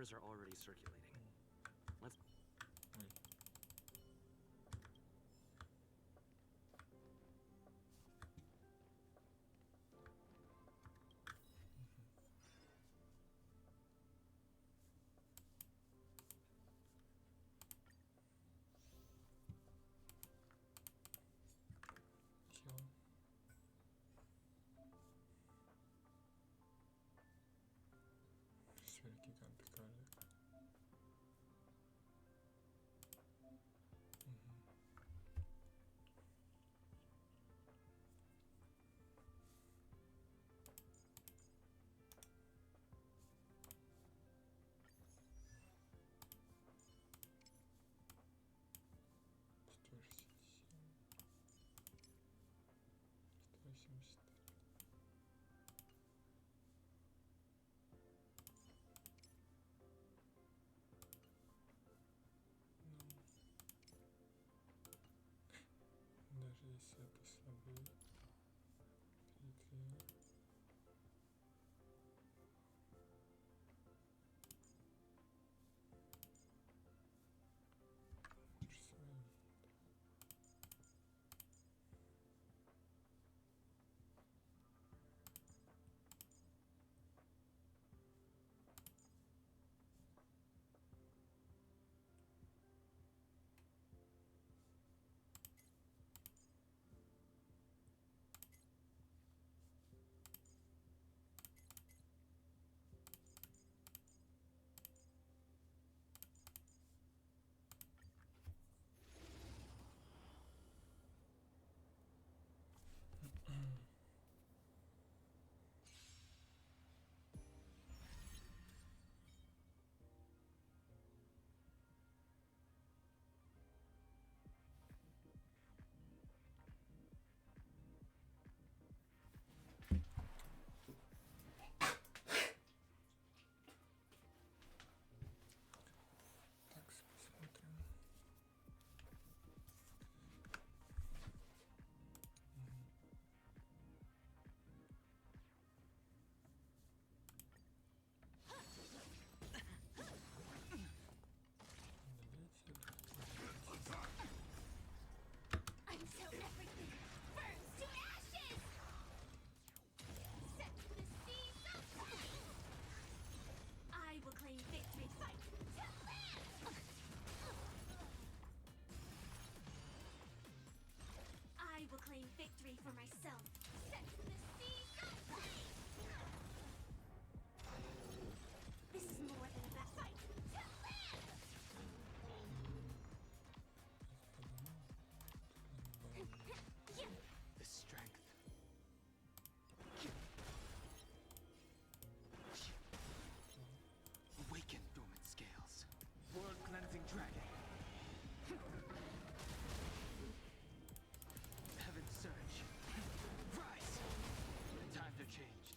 rumors are already circulating. Let's... Ой. Всё. Сверхгиганты кали. Сто 170. Даже если это слабее, перетри. Лучше своим. Так, посмотрим. Until everything burns to ashes! Set the seas aflame! I will claim victory, fight to live! I will claim victory for myself. Set the seas aflame! This is more than a battle. Fight to live! The strength. Awaken dormant scales. World cleansing dragon. Heaven surge. Rise! The times are changed.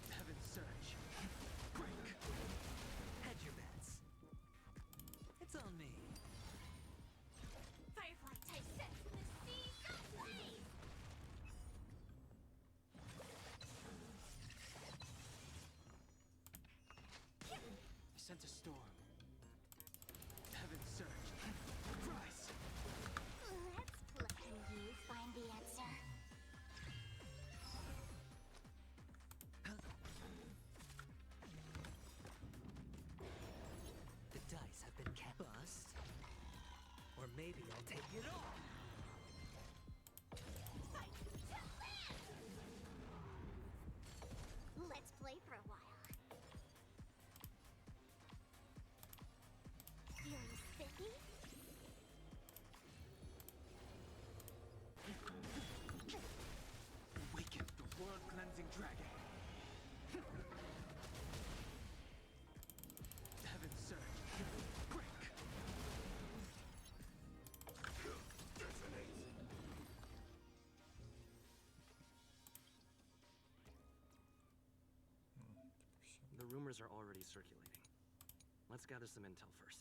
Heaven surge. Break! Hedge your bets. It's on me. Firefly type set the seas aflame! I sent a storm. Heaven surge. Rise! Let's play. Can you find the answer? The dice have been cast. Bust. Or maybe I'll take it all. Fight to live! Let's play for a while. Feeling spiffy? Awaken the world cleansing dragon. Heaven surge. Break! The rumors are already circulating. Let's gather some intel first.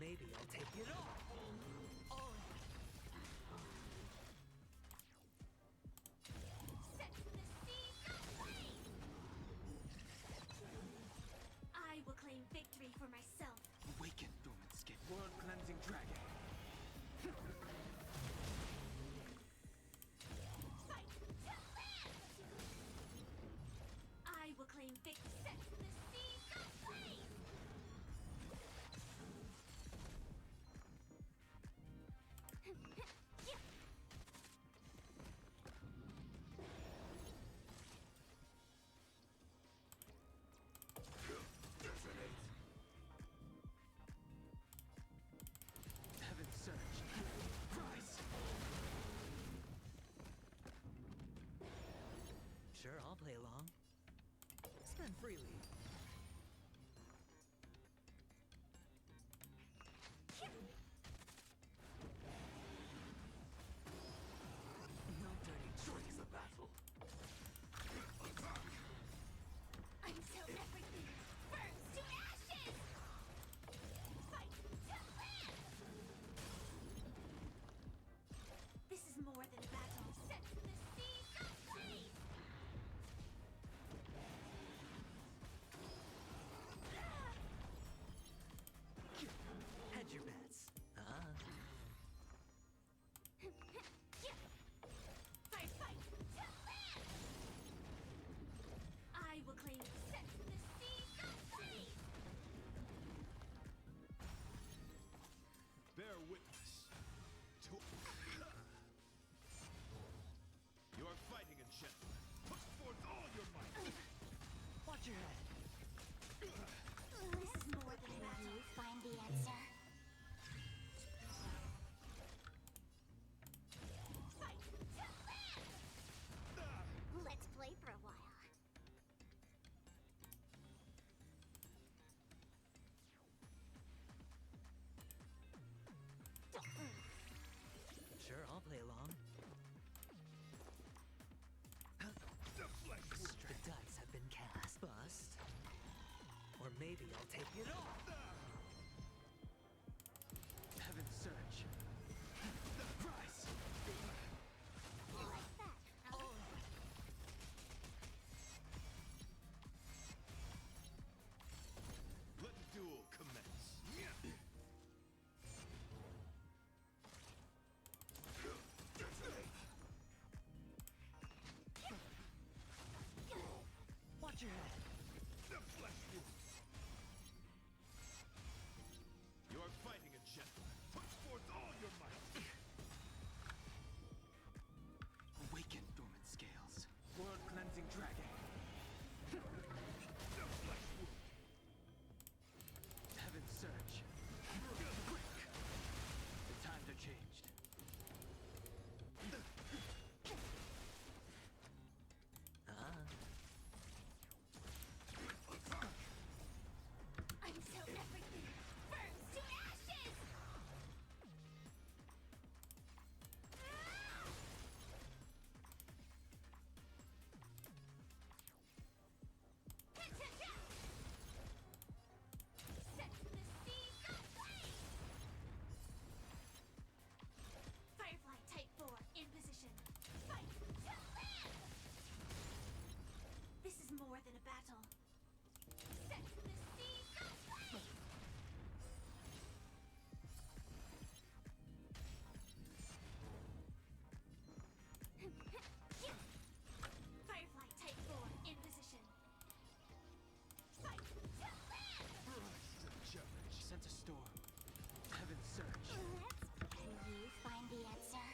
maybe I'll take it all. Oh. Set the seas aflame! I will claim victory for myself. Awaken, dormant skin. World-cleansing dragon. Fight to land! I will claim victory. Set the seas aflame! Heaven's surge. Rise! Sure, I'll play along. Spend freely. No dirty tricks. The battle. Until everything burns to ashes! Fight to land! This is more than a battle. Set the seas aflame! Hedge your bets. Fight to land! I will claim set the seas aflame! Bear witness to. You are fighting a gentleman. Put forth all your might. Watch your head. This is more than a battle. You find the answer. Fight to land! Let's play for a while. Sure, I'll play along. The flesh wound. The dice have been cast. Bust. Or maybe I'll take it all. Heaven's surge. Rise! Like that. Let the duel commence. Watch your head. The flesh wound. You are fighting a gentleman. Put forth all your might. Awaken, dormant scales. World-cleansing dragon. The flesh wound. Heaven's surge. Quick! The times are changed. Until everything burns to ashes! Set the seas aflame! Firefly Type 4 in position. Fight to land! This is more than a battle. Set the seas aflame! Firefly Type 4 in position. Fight to land! Rise to the challenge. Sent a storm. Heaven's surge. Can you find the answer?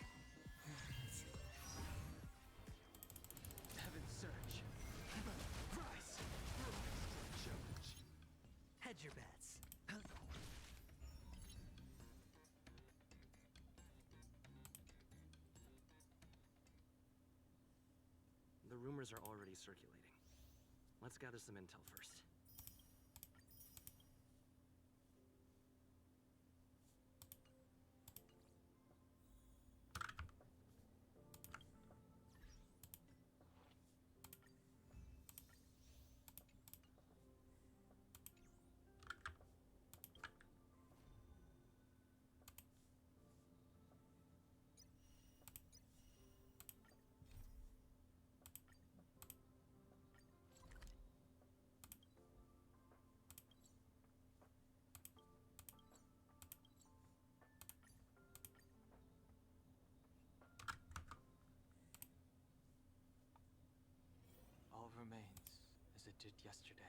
Heaven's surge. Rise! Challenge. Hedge your bets. The rumors are already circulating. Let's gather some intel first. it did yesterday.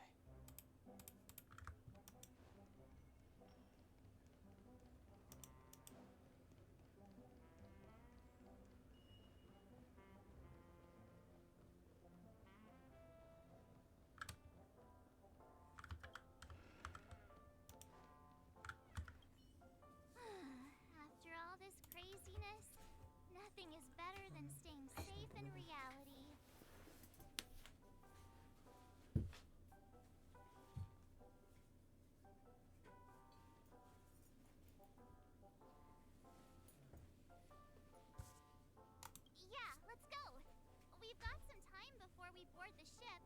After all this craziness, nothing is better than staying safe in reality. Yeah, let's go. We've got some time before we board the ship,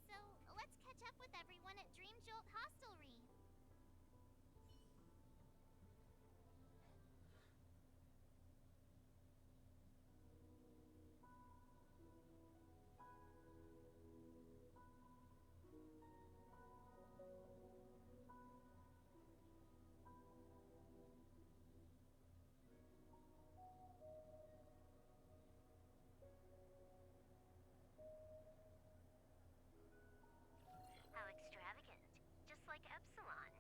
so let's catch up with everyone at Dream Jolt Hostelry. How extravagant. Just like Epsilon.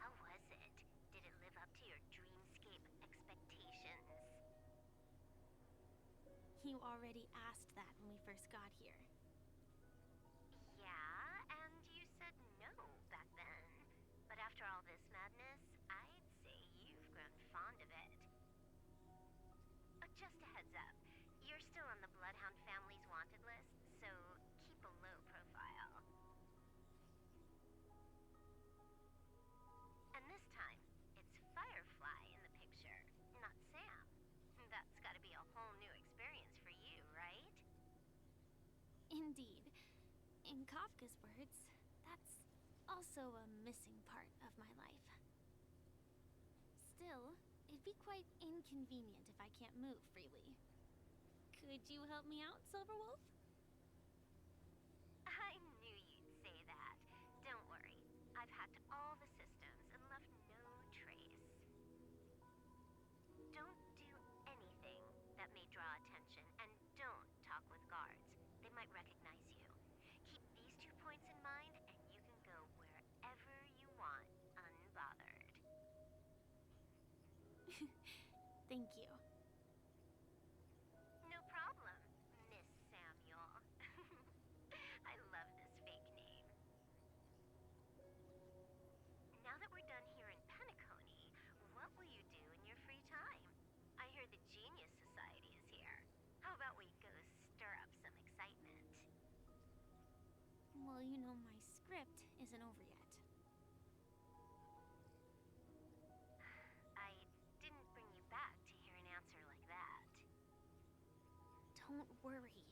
How was it? Did it live up to your dreamscape expectations? You already asked that when we first got here. Yeah, and you said no back then. But after all this madness, I'd say you've grown fond of it. Just a heads up. You're still on the Bloodhound family's wanted list, so keep a low profile. And this time, it's Firefly in the picture, not Sam. That's gotta be a whole new experience for you, right? Indeed. In Kafka's words, that's also a missing part of my life. Still, it'd be quite inconvenient if I can't move freely. Could you help me out, Silverwolf? I knew you'd say that. Don't worry. I've hacked all the systems and left no trace. Don't do anything that may draw attention, and don't talk with guards. They might recognize you. Keep these 2 points in mind, and you can go wherever you want, unbothered. Thank you. No problem, Miss Samuel. I love this fake name. Now that we're done here in Peniconey, what will you do in your free time? I hear the Genius Society is here. How about we go stir up some excitement? Well, you know, my script isn't over yet. I didn't bring you back to hear an answer like that. Don't worry.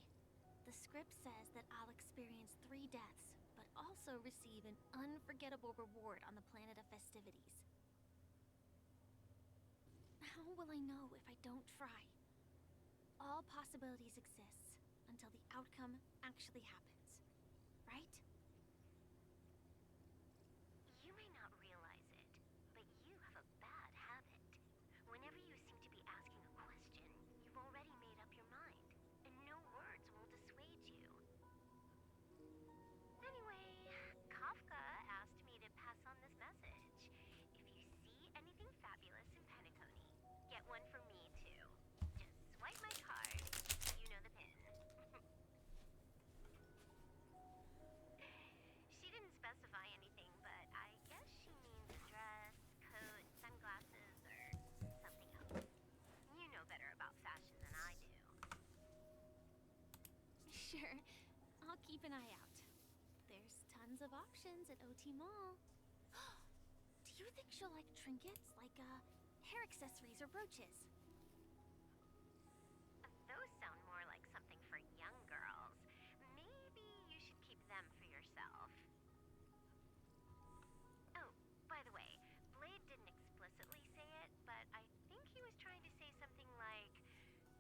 The script says that I'll experience 3 deaths, but also receive an unforgettable reward on the planet of festivities. How will I know if I don't try? All possibilities exist until the outcome actually happens, right? You may not realize it, but you have a bad habit. Whenever you seem to be asking a question, you've already made up your mind, and no words will dissuade you. Anyway, Kafka asked me to pass on this message. If you see anything fabulous in Peniconey, get one for me too. Just swipe my card. You know the pin. She didn't specify anything, but I guess she means a dress, coat, sunglasses, or something else. You know better about fashion than I do. Sure. I'll keep an eye out. There's tons of options at OT Mall. Do you think she'll like trinkets, like hair accessories or brooches? Those sound more like something for young girls. Maybe you should keep them for yourself. Oh, by the way, Blade didn't explicitly say it, but I think he was trying to say something like,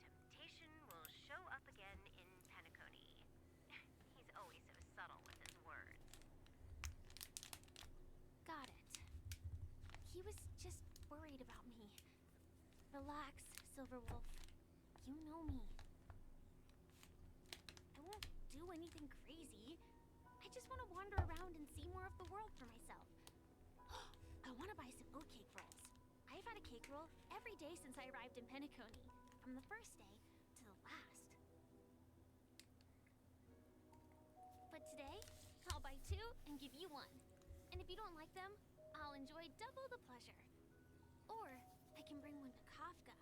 temptation will show up again in Peniconey. He's always so subtle with his words. Got it. He was just worried about me. Relax, Silverwolf. You know me. I won't do anything crazy. I just want to wander around and see more of the world for myself. I want to buy some oatcake rolls. I've had a cake roll every day since I arrived in Peniconii, from the first day to the last. But today, I'll buy 2 and give you 1. And if you don't like them, I'll enjoy double the pleasure. Or I can bring one to Kafka,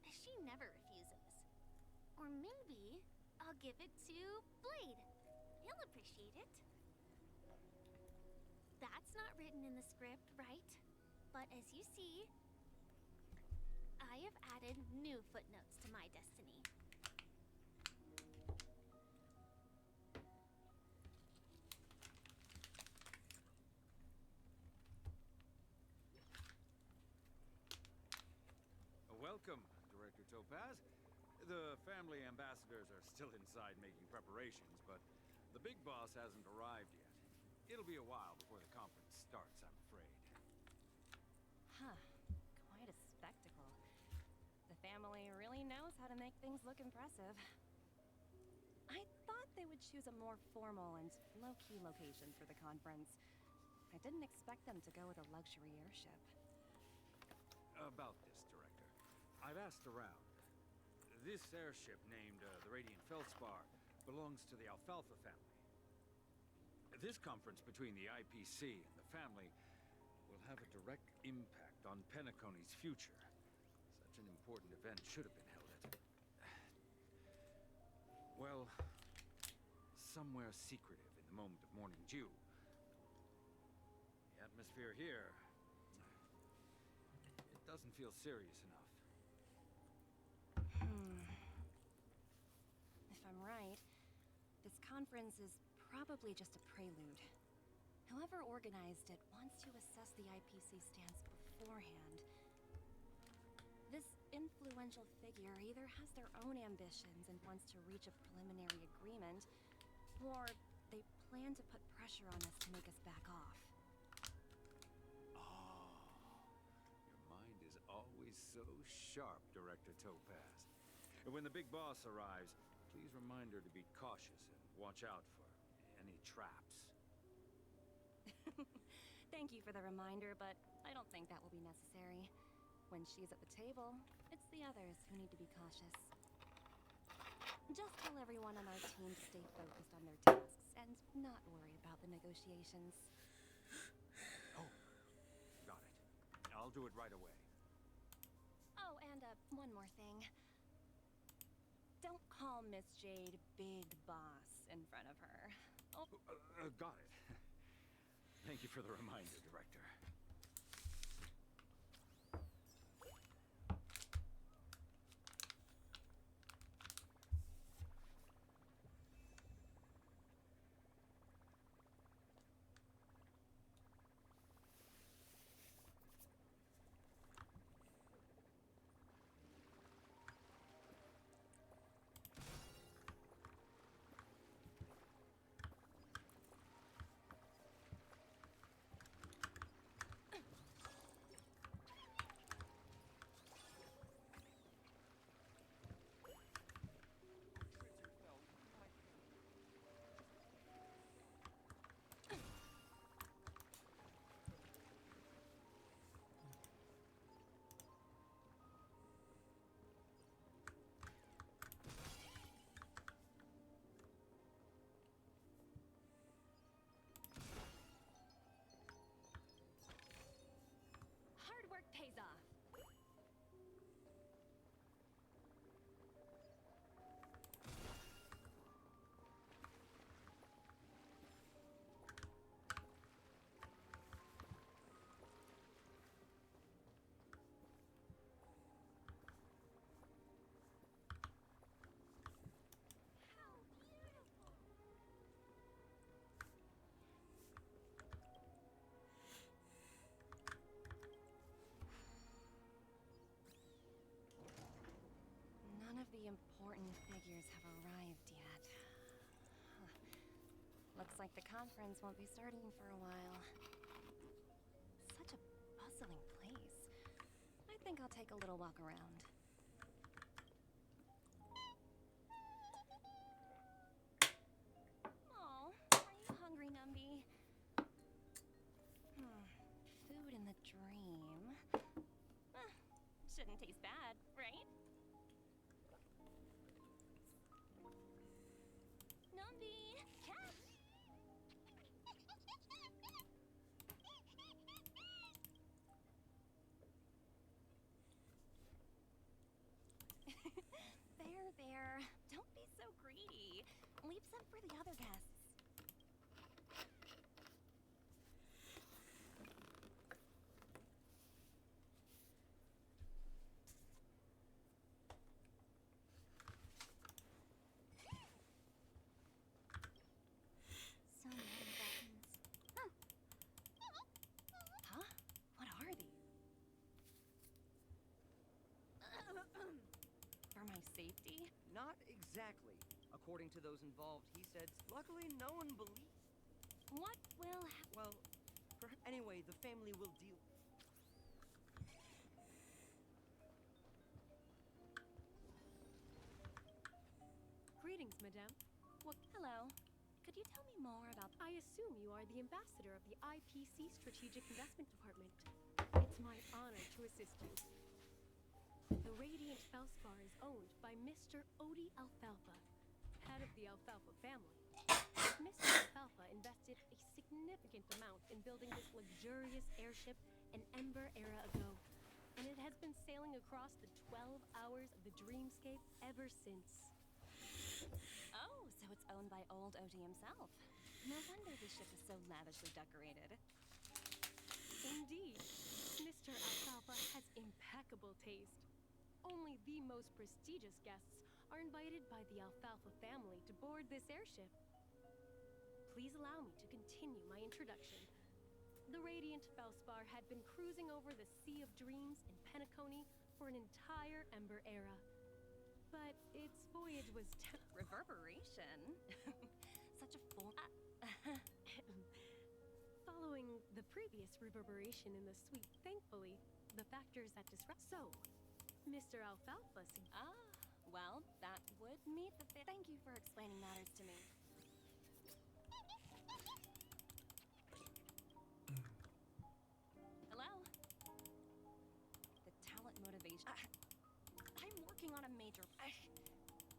as she never refuses. Or maybe I'll give it to Blade. He'll appreciate it. That's not written in the script, right? But as you see, I have added new footnotes to my destiny. Welcome, Director Topaz. The family ambassadors are still inside making preparations, but the big boss hasn't arrived yet. It'll be a while before the conference starts, I'm afraid. Huh. Quite a spectacle. The family really knows how to make things look impressive. I thought they would choose a more formal and low-key location for the conference. I didn't expect them to go with a luxury airship. About this, Director, I've asked around. This airship, named the Radiant Feldspar, belongs to the Alfalfa family. This conference between the IPC and the family will have a direct impact on Penaconi's future. Such an important event should have been held at... well, somewhere secretive in the moment of morning dew. The atmosphere here... it doesn't feel serious enough. If I'm right, this conference is probably just a prelude. Whoever organized it wants to assess the IPC stance beforehand. This influential figure either has their own ambitions and wants to reach a preliminary agreement, or they plan to put pressure on us to make us back off. Your mind is always so sharp, Director Topaz. And when the big boss arrives, please remind her to be cautious and watch out for any traps. Thank you for the reminder, but I don't think that will be necessary. When she's at the table, it's the others who need to be cautious. Just tell everyone on our team to stay focused on their tasks and not worry about the negotiations. Oh, got it. I'll do it right away. Oh, and one more thing. Don't call Miss Jade Big Boss in front of her. Oh. Got it. Thank you for the reminder, Director. Hard work pays off. None of the important figures have arrived yet. Huh. Looks like the conference won't be starting for a while. Such a bustling place. I think I'll take a little walk around. Oh, are you hungry Shouldn't taste bad, right? Numbi! Catch! There. Don't be so greedy. Leave some for the other guests. So many buttons. Huh? What are these? For my safety? Not exactly. According to those involved, he said, luckily no one believes. What will Well, anyway, the family will deal. Greetings, madame. Hello. Could you tell me more about... I assume you are the ambassador of the IPC Strategic Investment Department. It's my honor to assist you. The Radiant Felspar is owned by Mr. Odie Alfalfa, head of the Alfalfa family. Mr. Alfalfa invested a significant amount in building this luxurious airship an Ember era ago, and it has been sailing across the 12 hours of the dreamscape ever since. Oh, so it's owned by old Odie himself. No wonder the ship is so lavishly decorated. Indeed, Mr. Alfalfa has impeccable taste. Only the most prestigious guests are invited by the Alfalfa family to board this airship. Please allow me to continue my introduction. The Radiant Felspar had been cruising over the Sea of Dreams in Peniconii for an entire Ember era. But its voyage was Reverberation? Such a form... Following the previous reverberation in the suite, thankfully, the factors that disrupt... So, Mr. Alfalfa... Well, that would meet the... Thank you for explaining matters to me. Hello? The talent motivation... I'm working on a major...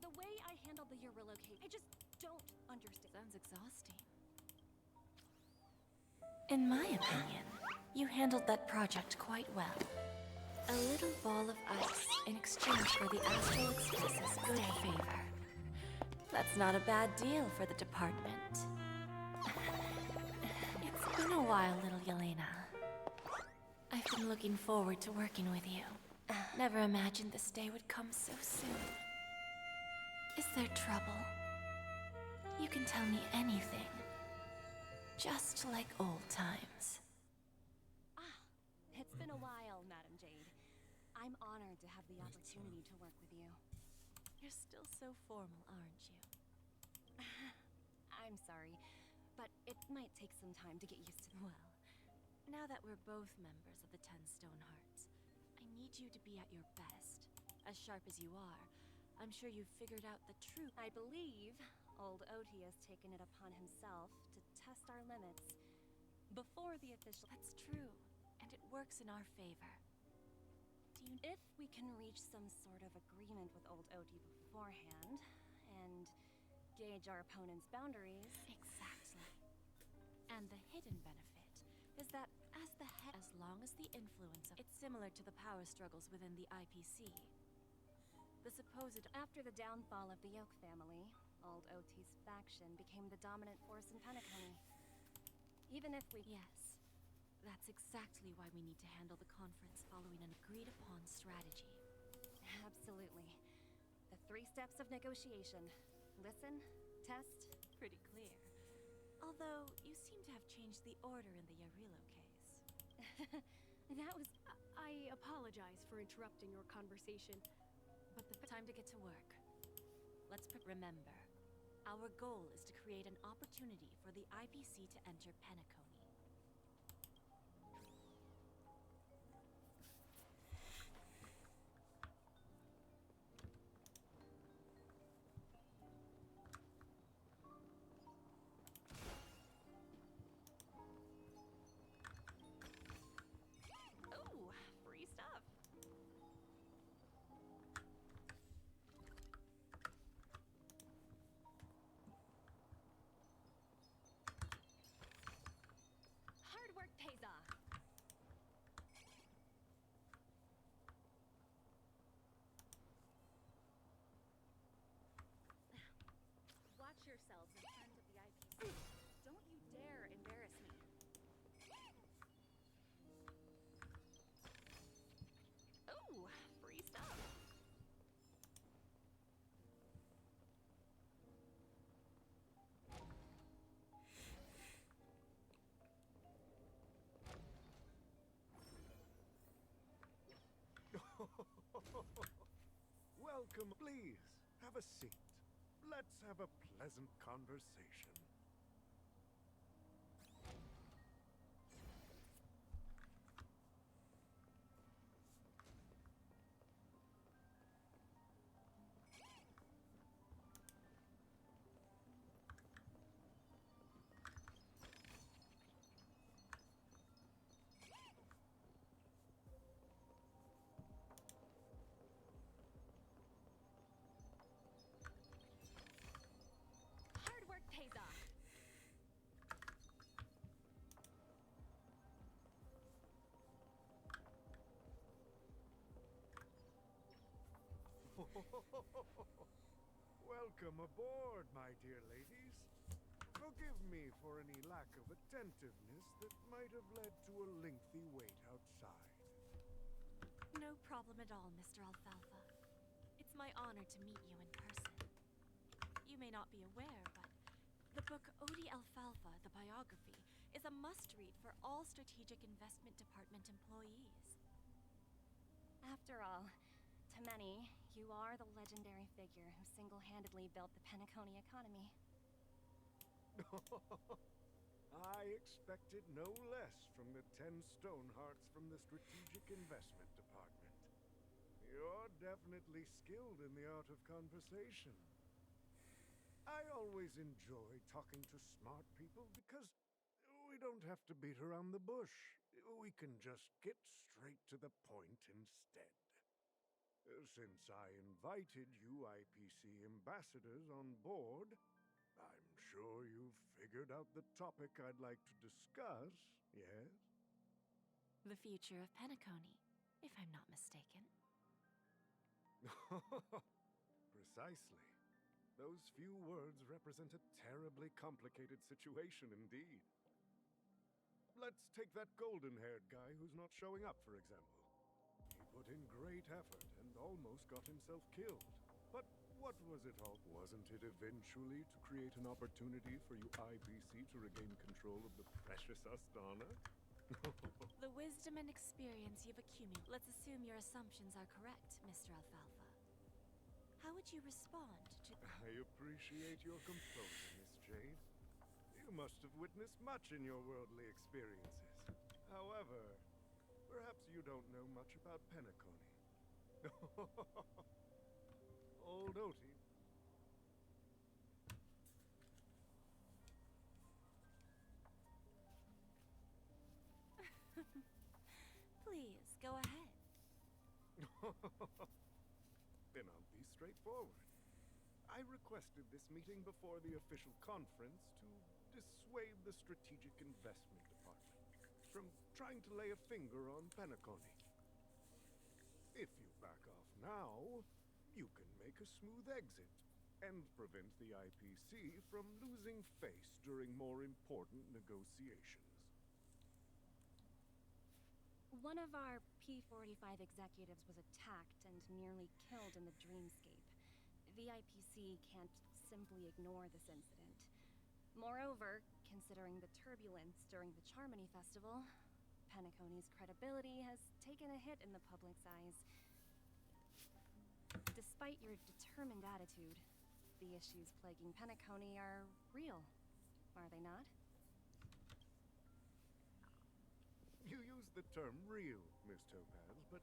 the way I handled the Eurilla case, I just don't understand. Sounds exhausting. In my opinion, you handled that project quite well. A little ball of ice in exchange for the Astral Express's good favor. That's not a bad deal for the department. It's been a while, little Yelena. I've been looking forward to working with you. Never imagined this day would come so soon. Is there trouble? You can tell me anything. Just like old times. It's been a while, Madam Jade. I'm honored to have the opportunity to work with you. You're still so formal, aren't you? I'm sorry, but it might take some time to get used to... Well, now that we're both members of the 10 Stone Hearts, I need you to be at your best. As sharp as you are, I'm sure you've figured out the truth. I believe old Oti has taken it upon himself to test our limits before the official... That's true, and it works in our favor. If we can reach some sort of agreement with old Oti beforehand, and gauge our opponent's boundaries... Exactly. And the hidden benefit is that as long as the influence of... It's similar to the power struggles within the IPC. The supposed... After the downfall of the Yoke family, old Oti's faction became the dominant force in Peniconii. Even if we... Yes. That's exactly why we need to handle the conference following an agreed-upon strategy. Absolutely. The 3 steps of negotiation. Listen, test... Pretty clear. Although, you seem to have changed the order in the Yarilo case. That was... I apologize for interrupting your conversation, but the Time to get to work. Remember, our goal is to create an opportunity for the IPC to enter Peniconii. Ooh, free stuff. yourselves a friend of the IPC. Don't you dare embarrass me. Ooh, free stuff. Welcome, please. Have a seat. Let's have a pleasant conversation. Hard work pays off. Welcome aboard, my dear ladies. Forgive me for any lack of attentiveness that might have led to a lengthy wait outside. No problem at all, Mr. Alfalfa. It's my honor to meet you in person. You may not be aware, but the book Odie Alfalfa, the biography, is a must-read for all Strategic Investment Department employees. After all, to many, you are the legendary figure who single-handedly built the Peniconia economy. I expected no less from the 10 Stonehearts from the Strategic Investment Department. You're definitely skilled in the art of conversation. I always enjoy talking to smart people because we don't have to beat around the bush. We can just get straight to the point instead. Since I invited you IPC ambassadors on board, I'm sure you've figured out the topic I'd like to discuss, yes? The future of Peniconii, if I'm not mistaken. Precisely. Those few words represent a terribly complicated situation indeed. Let's take that golden-haired guy who's not showing up, for example. He put in great effort and almost got himself killed. But what was it all? Wasn't it eventually to create an opportunity for you IPC to regain control of the precious Astana? The wisdom and experience you've accumulated. Let's assume your assumptions are correct, Mr. Alfalfa. How would you respond to... I appreciate your composure, Miss Jade. You must have witnessed much in your worldly experiences. However, perhaps you don't know much about Peniconii. Old Oti. Please, go ahead. Then I'll be straightforward. I requested this meeting before the official conference to dissuade the Strategic Investment Department from trying to lay a finger on Peniconii. If you back off now, you can make a smooth exit and prevent the IPC from losing face during more important negotiations. One of our P-45 executives was attacked and nearly killed in the Dreamscape. The IPC can't simply ignore this incident. Moreover, considering the turbulence during the Charmony Festival, Peniconi's credibility has taken a hit in the public's eyes. Despite your determined attitude, the issues plaguing Peniconie are real, are they not? You use the term real, Miss Topaz, but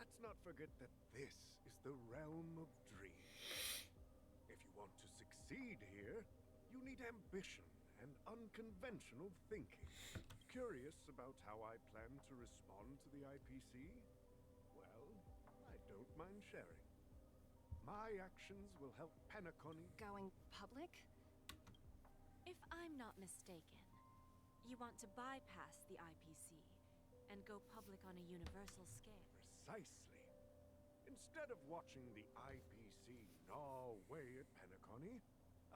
let's not forget that this is the realm of dreams. If you want to succeed here, you need ambition and unconventional thinking. Curious about how I plan to respond to the IPC? Well, I don't mind sharing. My actions will help Peniconii... Going public? If I'm not mistaken, you want to bypass the IPC and go public on a universal scale. Precisely. Instead of watching the IPC gnaw away at Peniconii,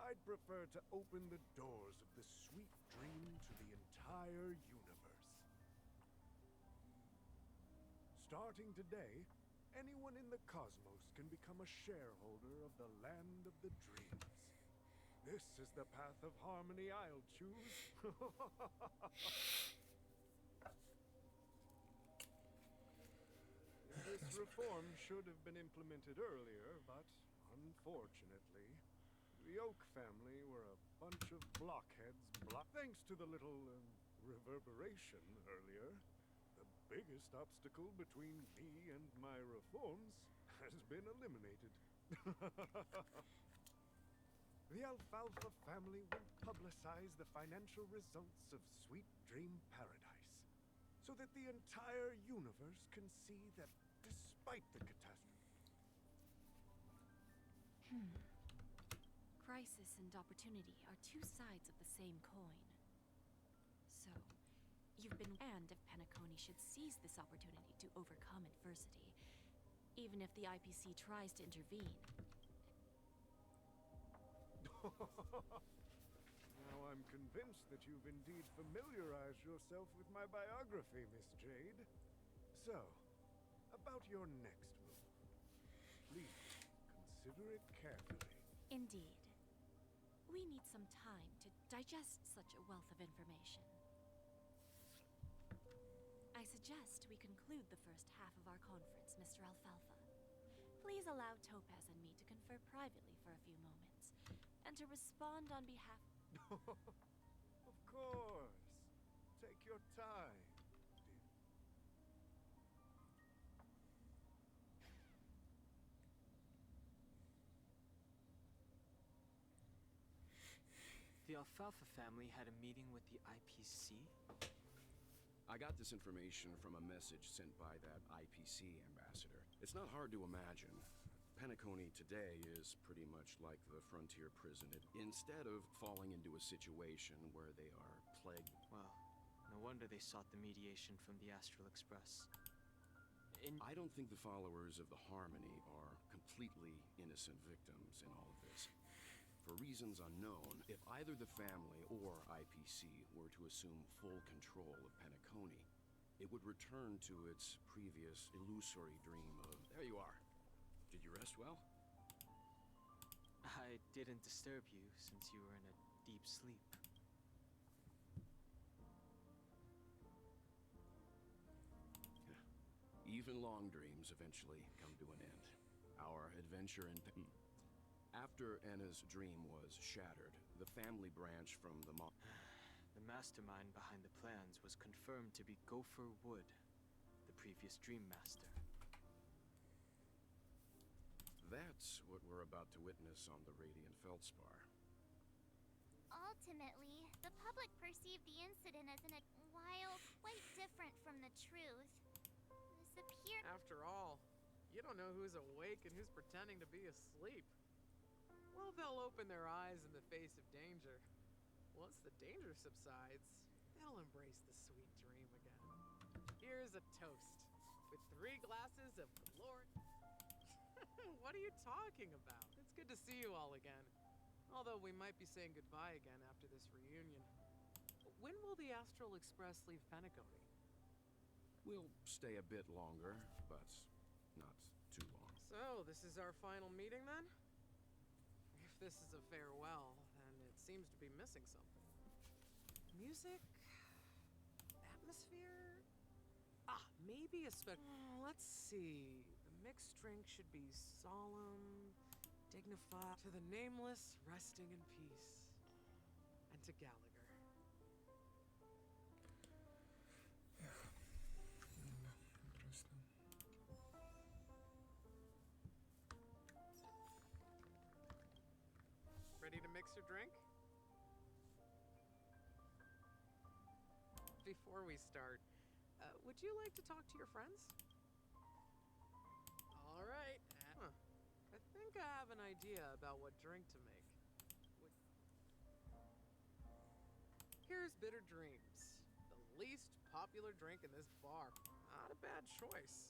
I'd prefer to open the doors of the sweet dream to the entire universe. Starting today, anyone in the cosmos can become a shareholder of the land of the dreams. This is the path of harmony I'll choose. This reform should have been implemented earlier, but unfortunately, the Oak family were a bunch of blockheads. Thanks to the little reverberation earlier, the biggest obstacle between me and my reforms has been eliminated. The Alfalfa family will publicize the financial results of Sweet Dream Paradise, so that the entire universe can see that despite the catastrophe... Crisis and opportunity are two sides of the same coin. So, you've been and if Peniconii should seize this opportunity to overcome adversity, even if the IPC tries to intervene. Now I'm convinced that you've indeed familiarized yourself with my biography, Miss Jade. So, about your next move. Please, consider it carefully. Indeed. We need some time to digest such a wealth of information. I suggest we conclude the first half of our conference, Mr. Alfalfa. Please allow Topaz and me to confer privately for a few moments, and to respond on behalf... Of course. Take your time, dear. The Alfalfa family had a meeting with the IPC? I got this information from a message sent by that IPC ambassador. It's not hard to imagine. Peniconii today is pretty much like the frontier prison. Instead of falling into a situation where they are plagued... Well, no wonder they sought the mediation from the Astral Express. I don't think the followers of the Harmony are completely innocent victims in all of this. For reasons unknown, if either the family or IPC were to assume full control of Peniconii, it would return to its previous illusory dream of... There you are. Did you rest well? I didn't disturb you since you were in a deep sleep. Even long dreams eventually come to an end. Our adventure in... After Anna's dream was shattered, the family branch from the The mastermind behind the plans was confirmed to be Gopher Wood, the previous Dream Master. That's what we're about to witness on the Radiant Feldspar. Ultimately, the public perceived the incident as while quite different from the truth. This appeared... After all, you don't know who's awake and who's pretending to be asleep. Well, they'll open their eyes in the face of danger. Once the danger subsides, they'll embrace the sweet dream again. Here's a toast, with 3 glasses of glory. What are you talking about? It's good to see you all again. Although we might be saying goodbye again after this reunion. When will the Astral Express leave Peniconii? We'll stay a bit longer, but not too long. So, this is our final meeting then? If this is a farewell, then it seems to be missing something. Music? Atmosphere? Ah, maybe a let's see. The mixed drink should be solemn, dignified, to the nameless, resting in peace. And to Gallagher. Интересно. Ready to mix your drink? Before we start, would you like to talk to your friends? All right. I think I have an idea about what drink to make. Here's Bitter Dreams, the least popular drink in this bar. Not a bad choice.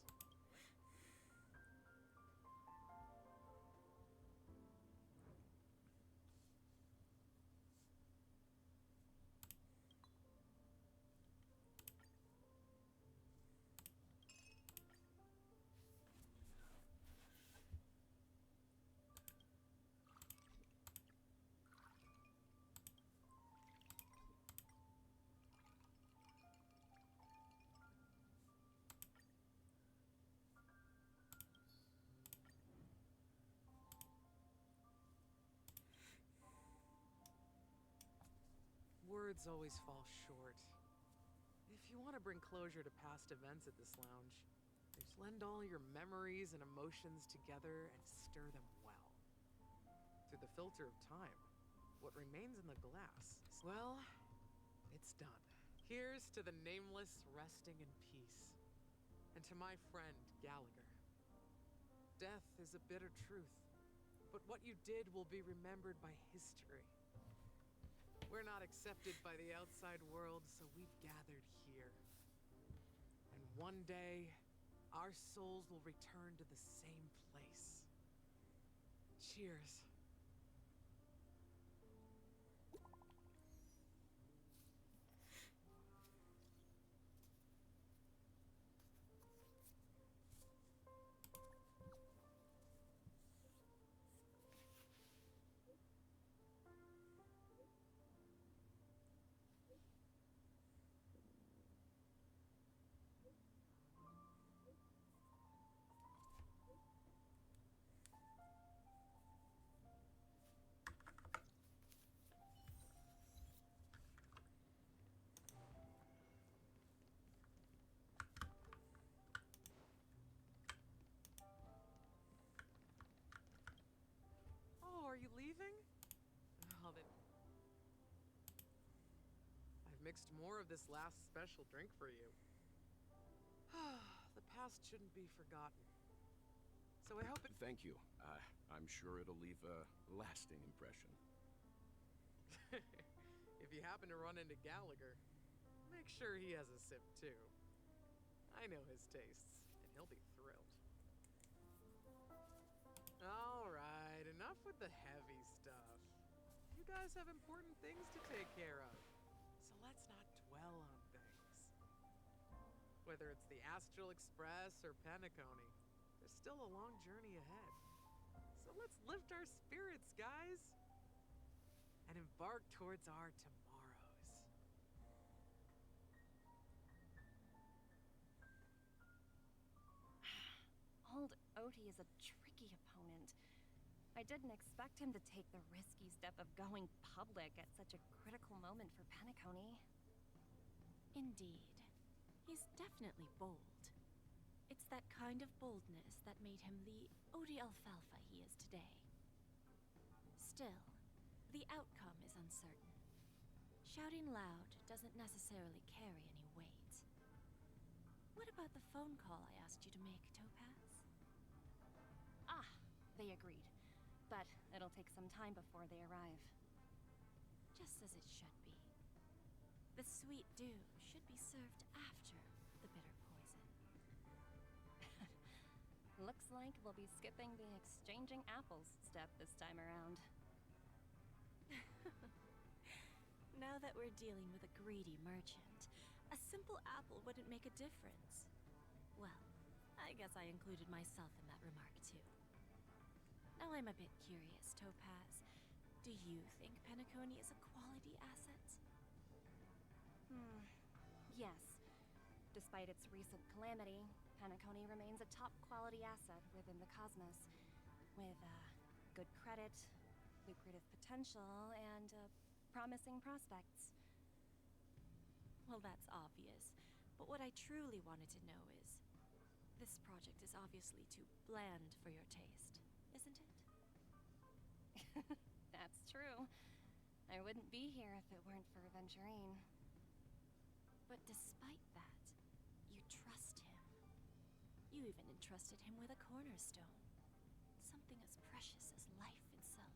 words always fall short. If you want to bring closure to past events at this lounge, just blend all your memories and emotions together and stir them well. Through the filter of time, what remains in the glass, well, it's done. Here's to the nameless resting in peace. And to my friend, Gallagher. Death is a bitter truth, but what you did will be remembered by history. We're not accepted by the outside world, so we've gathered here. And one day, our souls will return to the same place. Cheers. Are you leaving? Well then, I've mixed more of this last special drink for you. The past shouldn't be forgotten. So I hope it... Thank you. I'm sure it'll leave a lasting impression. If you happen to run into Gallagher, make sure he has a sip too. I know his tastes, and he'll be thrilled. Alright, enough with the heavy stuff. You guys have important things to take care of, so let's not dwell on things. Whether it's the Astral Express or Peniconey, there's still a long journey ahead. So let's lift our spirits, guys, and embark towards our tomorrows. Old Odie is a tricky opponent. I didn't expect him to take the risky step of going public at such a critical moment for Peniconey. Indeed. He's definitely bold. It's that kind of boldness that made him the Odie Alfalfa he is today. Still, the outcome is uncertain. Shouting loud doesn't necessarily carry any weight. What about the phone call I asked you to make, Topaz? Ah, they agreed. But it'll take some time before they arrive. Just as it should be. The sweet dew should be served after the bitter poison. Looks like we'll be skipping the exchanging apples step this time around. Now that we're dealing with a greedy merchant, a simple apple wouldn't make a difference. Well, I guess I included myself in that remark too. Now I'm a bit curious, Topaz. Do you think Peniconey is a quality asset? Yes. Despite its recent calamity, Peniconey remains a top-quality asset within the cosmos, with good credit, lucrative potential, and promising prospects. Well, that's obvious. But what I truly wanted to know is, this project is obviously too bland for your taste, isn't it? That's true. I wouldn't be here if it weren't for Venturine. But despite that, you trust him. You even entrusted him with a cornerstone. Something as precious as life itself,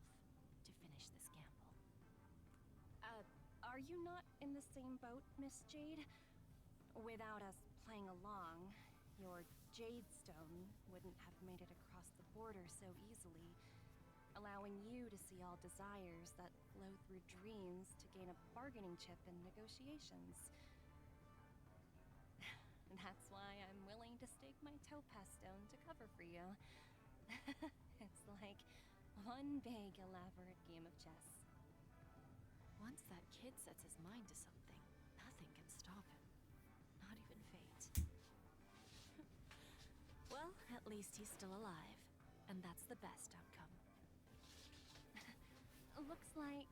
to finish this gamble. Are you not in the same boat, Miss Jade? Without us playing along, your Jade Stone wouldn't have made it across the border so easily, allowing you to see all desires that flow through dreams to gain a bargaining chip in negotiations. That's why I'm willing to stake my topaz stone to cover for you. It's like one big, elaborate game of chess. Once that kid sets his mind to something, nothing can stop him. Not even fate. Well, at least he's still alive, and that's the best outcome. Looks like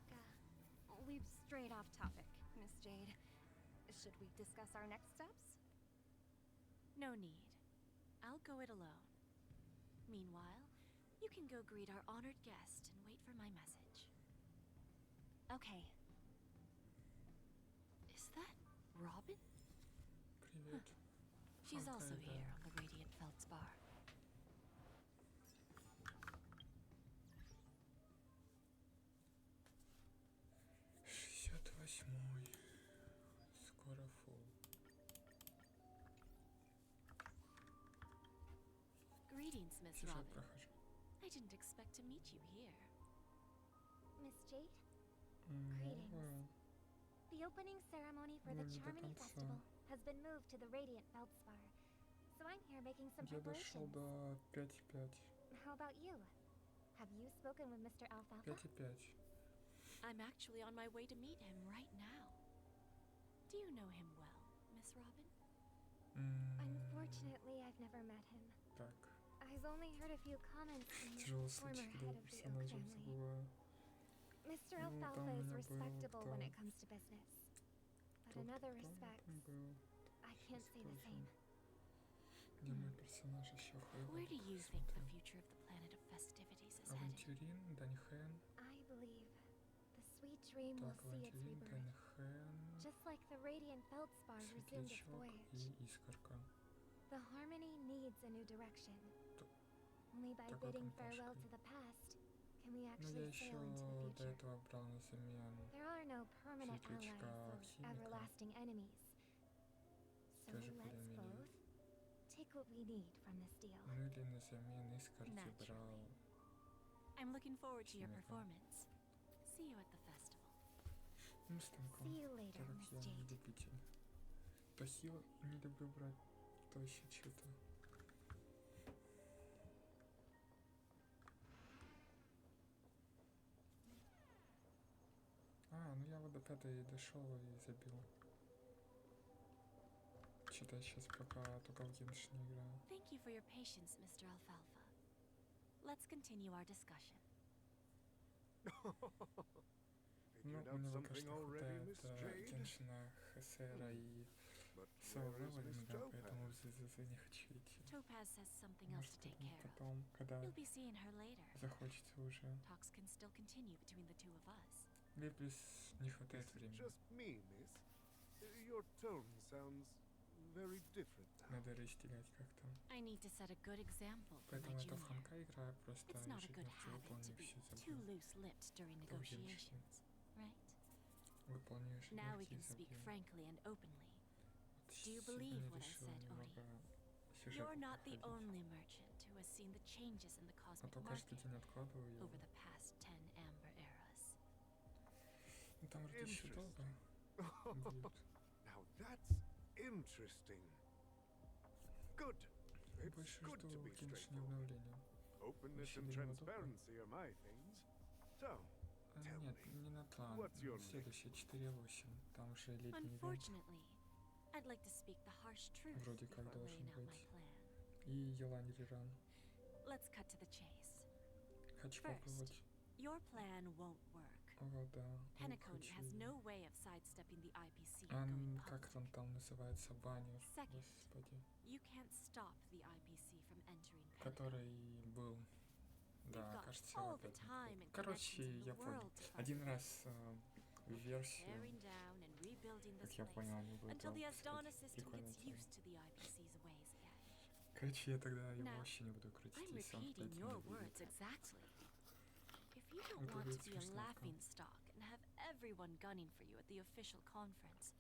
we've strayed off topic. Miss Jade. Should we discuss our next steps? No need. I'll go it alone. Meanwhile, you can go greet our honored guest and wait for my message. Okay. Is that Robin? Привет. She's also Фанка here играет. on the Radiant Feldspar. 68-й. Скоро фул. Greetings, Miss Сюжет Robin. прохожу. I didn't expect to meet you here. Miss Jade, Greetings. the opening ceremony for Ну, the не до Charmony конца. Festival has been moved to the Radiant Feldspar. So I'm here making some Я дошел preparations. до 5,5. How about you? Have you spoken with Mr. Alfalfa? 5,5. I'm actually on my way to meet him right now. Do you know him well, Miss Robin? Unfortunately, I've never met him. Так. I've only heard a few comments from the Тяжело former слышать, head когда of the Oak персонажа family. забываю. Mr. Ну, там Alfalfa у is меня был respectable when кто? it comes to business. But Кто in other там respects, был? I can't say the Тоже. same. Где мой персонаж еще Where do you think the future of the planet of festivities is headed? Авантюрин, Даньхэн. I believe the sweet dream will Так, see its Авантюрин, rebirth. Даньхэн, Just like the Radiant Feldspar resumed its Светлячок voyage. и Искорка. The Harmony needs a new direction. Only by такой bidding компашкой. farewell to the past can we Ну, я actually еще sail into the до future. этого брал на замен There are no permanent Светлячка, allies or Химика. everlasting enemies. So Тоже let's более-менее. both take what we need from this deal. Ну или на замен Искорки брал. I'm looking forward to your Химика. performance. See you at the festival. Ну, с танком. See you later, Так Miss как я не Jade. любитель. То хил не люблю брать, то еще что-то. Ну я вот до 5-й дошел и забил. Что-то я сейчас пока только в Геншин играю. Thank you for your patience, Mr. Alfalfa. Let's continue our discussion. Ну, Figured out мне пока something что already, хватает Miss Jade? Геншина, Хесера и But Соу where is Miss Левелинга, поэтому Topaz? в ЗЗЗ не хочу идти. Topaz has something else Может, to take care of. потом, когда You'll be seeing her later. захочется уже. Talks can still continue between the two of us. Да и плюс не хватает Is it времени. just me, miss? Your tone sounds very different now. Надо разделять как-то. I need to set a good example for my Поэтому это junior. фанка играю, просто It's not a good ежедневно habit to выполню be все too забыл. loose-lipped during По Геншину. negotiations, right? Выполню Now we ежедневки и can speak забил. frankly and openly. Вот Do you сегодня believe what I решил said, немного Odie? сюжет You're not the проходить. only merchant who has seen the changes in the А cosmic то каждый market день откладываю его. over the past 10 amber eras. Ну там вроде еще долго будет. Now that's interesting. Good. It's Больше good жду to be в Геншине straightforward. обновления. Openness and Усиление удобно. transparency are my things. So, tell Нет, me, не на план. what's your name? Следующий 4.8. Там уже летний ивент. Unfortunately, I'd like to speak the harsh truth Вроде как before должен laying out my быть. plan. И Елань Риран. Let's cut to the chase. Хочу First, попробовать. your plan won't work. О, да. Pенaconii Хочу. has no way of sidestepping the IPC А, and going как public. он там называется? Баннер. Second, Господи. you can't stop the IPC from entering Pенaconii. Который был. Да, got кажется, all его the опять не time будет. and Короче, connections in the я понял. world to fight Один it. раз версию, Tearing down and rebuilding как this я place понял, они будут until the Asdana выпускать. system Прикольная gets тема. used to the IPC's ways again. Короче, я тогда его Now, вообще не буду крутить, I'm если он repeating опять your не будет. words exactly. If you don't Это want будет to be a смешно. laughing stock and have everyone gunning for you at the official conference,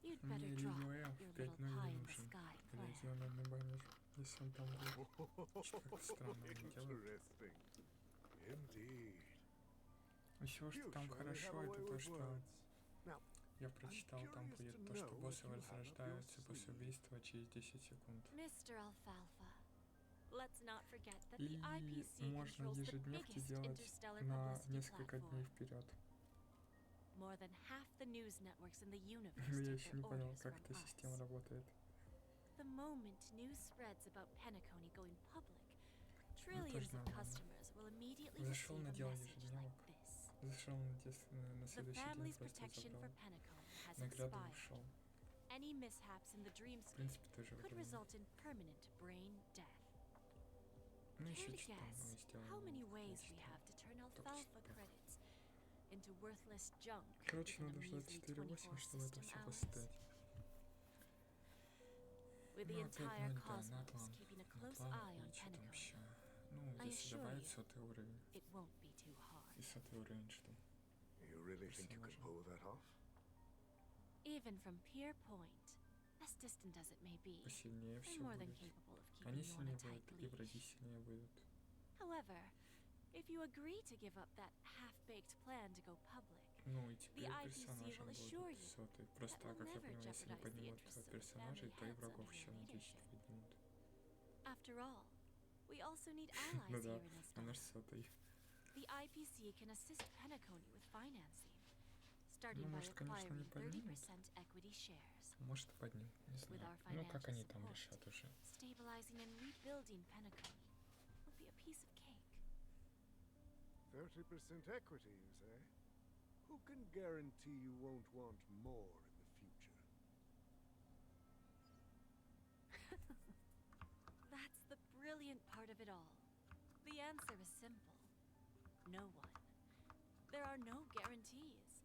you'd Мне better drop Риюэ your в little 5.0 pie не in the нужен. sky Когда plan. сделаем на баннер, если он там будет. Что-то как странно они делают. interesting. Indeed. Еще что You там surely have хорошо, a это way то, with что words. Now, я прочитал, там curious будет to то, что know боссы what you have up your возрождаются после sleeve. убийства через 10 секунд. Mr. Alfalfa, let's not forget that the И IPC можно controls the ежедневки biggest делать interstellar на publicity несколько дней platform. вперед. More than half the news networks in the universe Но я take еще не their понял, orders как from эта система us. работает. The moment news spreads about Pенaconii going public, тоже trillions of нормально. customers will immediately Зашел, receive a надел message like ежедневок. this. Зашел на The следующий день, family's просто protection for забрал Pенacony has награду и expired. ушел. Any mishaps in the В dreamscape принципе, тоже could вроде. result in permanent brain death. Ну, Care еще to что-то guess новое сделано. how many Я ways we читал. have to turn Только alfalfa что. credits into worthless junk Короче, within a надо ждать measly 4.8, 24 чтобы это system все hours? поставить. With the Ну, опять entire 0, да, на cosmos план. keeping a На close план eye on и что там Pенacony, еще. Ну, I если assure добавить you, 100 уровень. it won't be too hard. И 100 уровень, что? You really think you could pull that off? Even from Pier Point, as distant as it may be, Посильнее I'm все more than будет. capable of Они keeping you on a сильнее tight будут, и враги leash. сильнее будут. However, if you agree to give up that half-baked plan to go public, Ну, и the теперь IPC персонажи will assure будут you сотые. Просто, that we'll как я never понимаю, если не jeopardize the поднимут interests of the персонажей, family то и heads врагов under еще your на 10 leadership. поднимут. After all, we also need Ну allies да, here in а наш Estella. сотый. The IPC can assist Pенacony with financing, starting Ну, by может, конечно, не acquiring поднимут. 30% equity shares, Может, поднимут, не with знаю. our Ну, как financial они там support. решат уже. Stabilizing and rebuilding Pенacony will be a piece of cake. 30% equity, you say? Who can guarantee you won't want more in the future? That's the brilliant part of it all. The answer is simple. No one. There are no guarantees.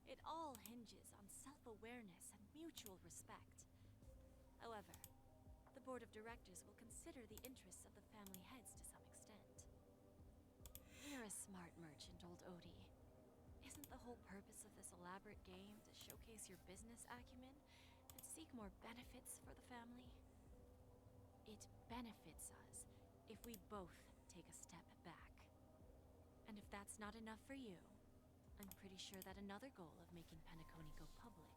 It all hinges on self-awareness and mutual respect. However, the board of directors will consider the interests of the family heads to some extent. You're a smart merchant, old Odie. Isn't the whole purpose of this elaborate game to showcase your business acumen and seek more benefits for the family? It benefits us if we both take a step back. And if that's not enough for you, I'm pretty sure that another goal of making Peniconii go public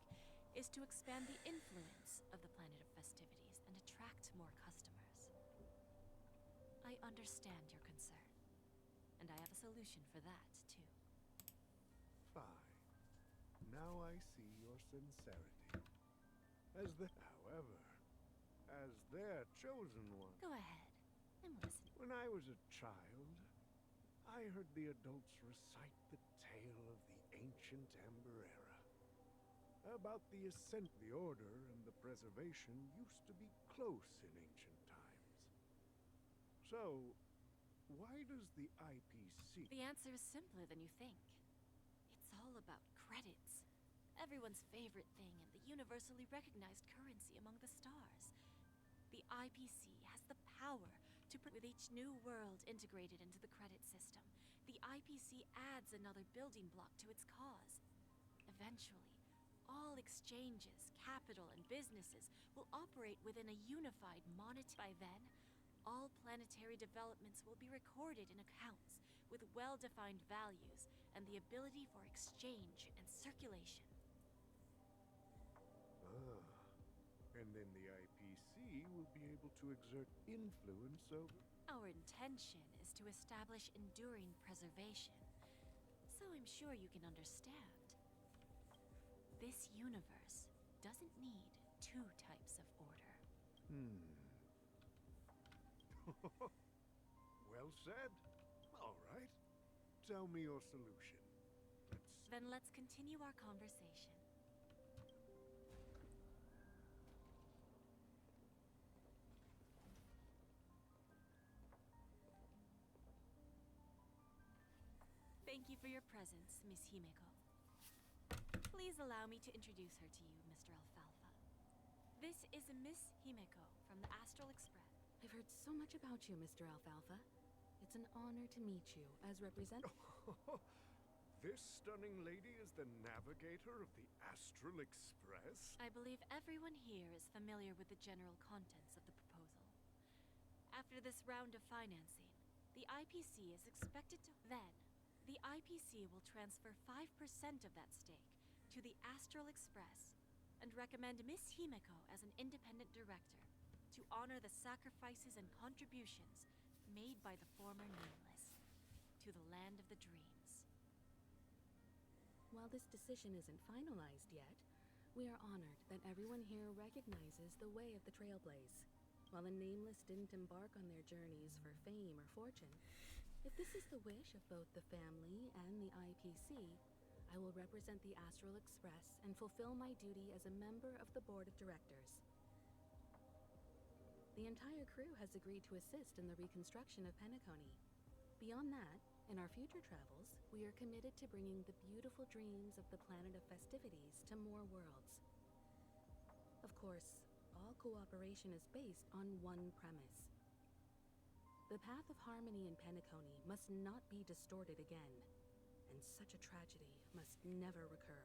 is to expand the influence of the planet of festivities and attract more customers. I understand your concern, and I have a solution for that, too. Fine. Now I see your sincerity. However, as their chosen one. Go ahead. I'm listening. When I was a child, I heard the adults recite the tale of the ancient Amber Era. About the ascent, the order, and the preservation used to be close in ancient times. So, why does the IPC... The answer is simpler than you think. It's all about credits. Everyone's favorite thing and the universally recognized currency among the stars. The IPC has the power to with each new world integrated into the credit system. The IPC adds another building block to its cause. Eventually, all exchanges, capital, and businesses will operate within a unified monetary. By then, all planetary developments will be recorded in accounts with well-defined values and the ability for exchange and circulation. And then the IPC will be able to exert influence over... Our intention is to establish enduring preservation, so I'm sure you can understand. This universe doesn't need two types of order. Well said. All right. Tell me your solution. Then let's continue our conversation. Thank you for your presence, Miss Himeko. Please allow me to introduce her to you, Mr. Alfalfa. This is Miss Himeko from the Astral Express. I've heard so much about you, Mr. Alfalfa. It's an honor to meet you as This stunning lady is the navigator of the Astral Express? I believe everyone here is familiar with the general contents of the proposal. After this round of financing, the IPC is expected to... Then, the IPC will transfer 5% of that stake to the Astral Express and recommend Miss Himeko as an independent director to honor the sacrifices and contributions made by the former Nameless to the land of the dreams. While this decision isn't finalized yet, we are honored that everyone here recognizes the way of the Trailblaze. While the Nameless didn't embark on their journeys for fame or fortune, If this is the wish of both the family and the IPC, I will represent the Astral Express and fulfill my duty as a member of the board of directors. The entire crew has agreed to assist in the reconstruction of Peniconii. Beyond that, in our future travels, we are committed to bringing the beautiful dreams of the planet of festivities to more worlds. Of course, all cooperation is based on one premise. The path of harmony in Peniconii must not be distorted again, and such a tragedy must never recur.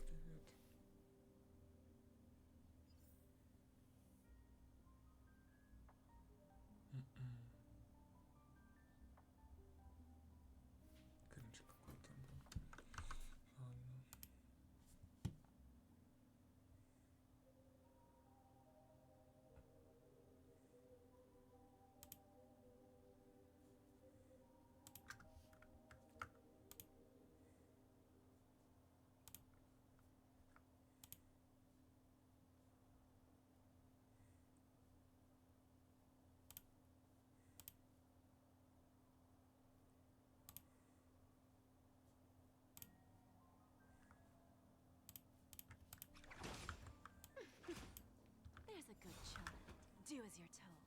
Привет. Кринж какой-то был. Ладно. There's a good child. Do as you're told.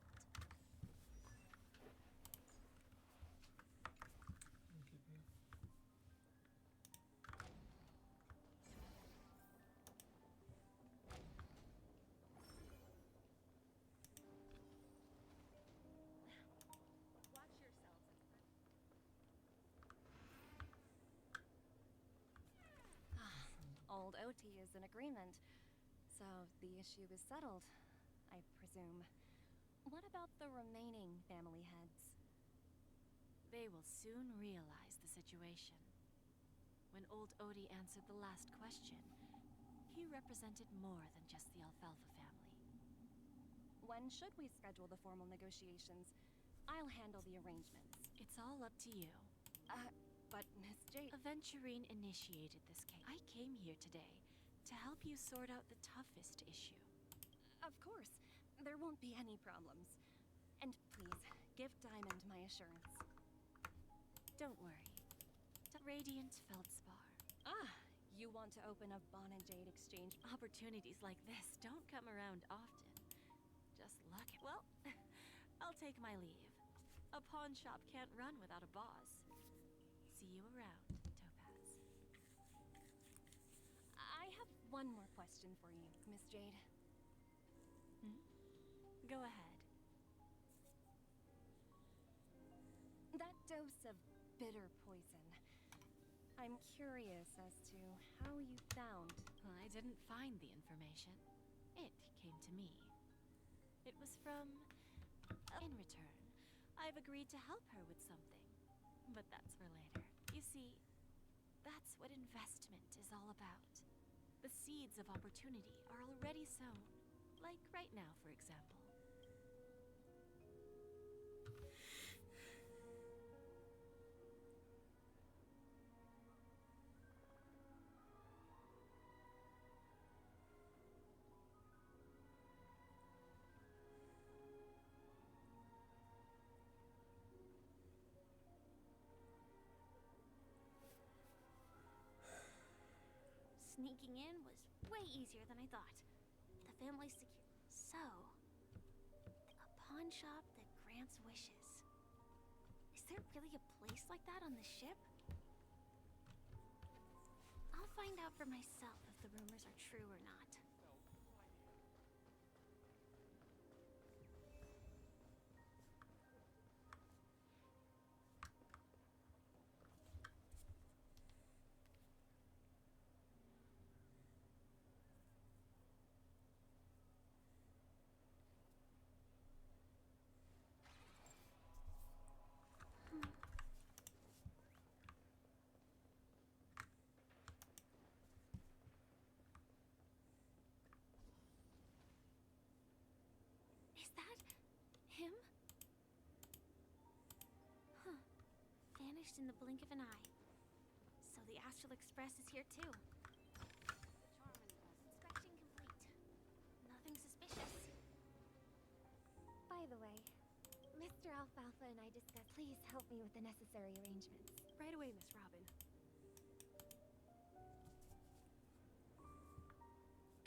Видно. Old OT is in agreement, so the issue is settled, I presume. What about the remaining family heads? They will soon realize the situation. When old Odie answered the last question, he represented more than just the Alfalfa family. When should we schedule the formal negotiations? I'll handle the arrangements. It's all up to you. But Miss Jade... Aventurine initiated this case. I came here today to help you sort out the toughest issue. Of course. There won't be any problems. And please, give Diamond my assurance. Don't worry. Radiant Feldspar. You want to open a Bon and Jade exchange? Opportunities like this don't come around often. Just luck. Well, I'll take my leave. A pawn shop can't run without a boss. See you around, Topaz. I have one more question for you, Miss Jade. Go ahead. That dose of bitter poison. I'm curious as to how you found... I didn't find the information. It came to me. It was from... In return, I've agreed to help her with something. But that's for later. You see, that's what investment is all about. The seeds of opportunity are already sown. Like right now, for example. Sneaking in was way easier than I thought. The family's secure. So, a pawn shop that grants wishes. Is there really a place like that on the ship? I'll find out for myself if the rumors are true or not. Is that him? Huh. Vanished in the blink of an eye. So the Astral Express is here too. Inspection complete. Nothing suspicious. By the way, Mr. Mr. Alfalfa and I discussed. Please help me with the necessary arrangements. Right away, Miss Robin.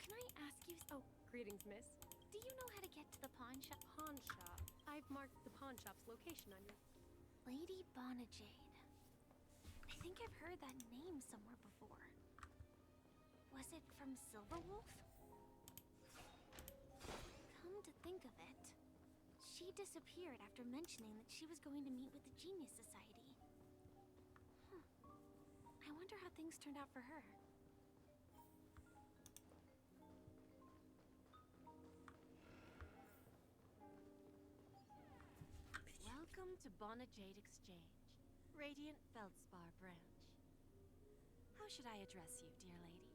Can I ask you... Oh, greetings, miss. Do you know how to get to the pawn shop? Pawn shop. I've marked the pawn shop's location on your... Lady Bonajade. I think I've heard that name somewhere before. Was it from Silverwolf? Come to think of it, she disappeared after mentioning that she was going to meet with the Genius Society. I wonder how things turned out for her. Welcome to Bonajade Exchange, Radiant Feldspar branch. How should I address you, dear lady?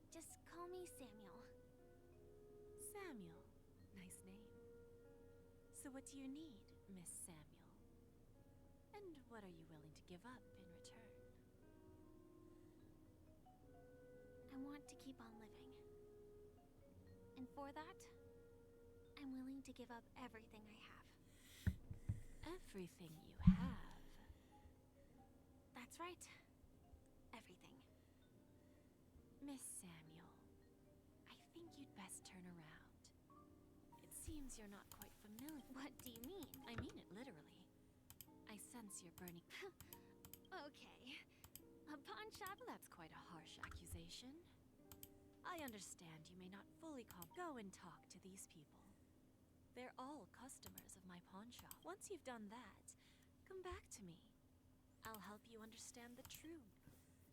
Just call me Samuel. Samuel. Nice name. So what do you need, Miss Samuel? And what are you willing to give up in return? I want to keep on living. And for that, I'm willing to give up everything I have. Everything you have? That's right. Everything. Miss Samuel, I think you'd best turn around. It seems you're not quite familiar. What do you mean? I mean it literally. I sense you're burning. Okay. A pawn shop? Well, that's quite a harsh accusation. I understand you may not fully go and talk to these people. They're all customers of my pawn shop. Once you've done that, come back to me. I'll help you understand the truth.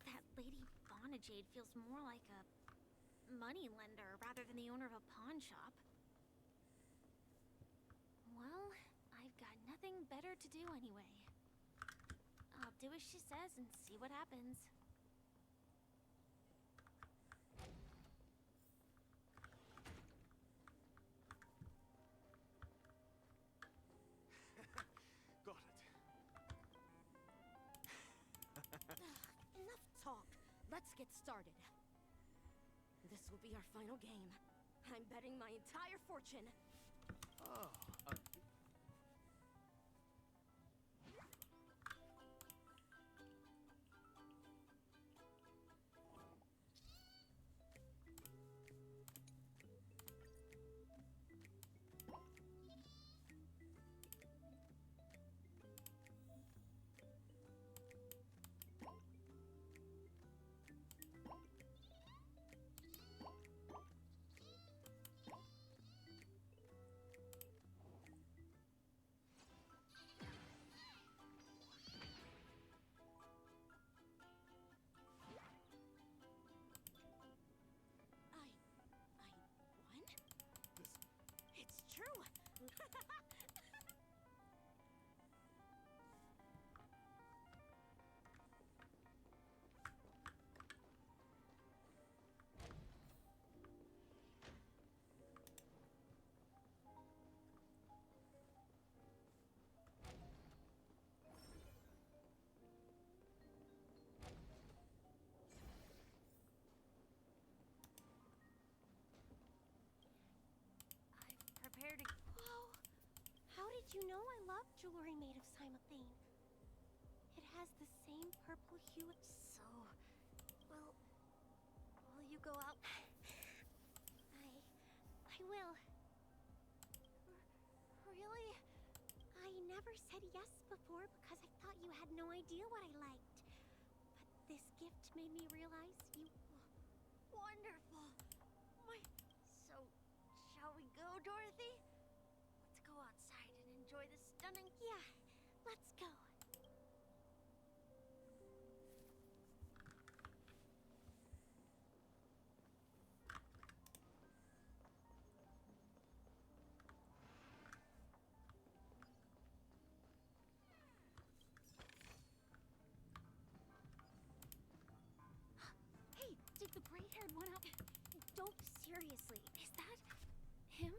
That Lady Bonajade feels more like a money lender rather than the owner of a pawn shop. Well, I've got nothing better to do anyway. I'll do as she says and see what happens. Got it. Enough talk. Let's get started. This will be our final game. I'm betting my entire fortune. Oh, I won? It's true! Prepared to... Whoa! How did you know I love jewelry made of cymothane? It has the same purple hue. So, will you go out? I will. Really? I never said yes before because I thought you had no idea what I liked. But this gift made me realize you... Wonderful! So, shall we go, Dorothy? Let's go outside and enjoy the stunning... Yeah, let's go. Hey, did the gray-haired one out... Don't, seriously. Is that him?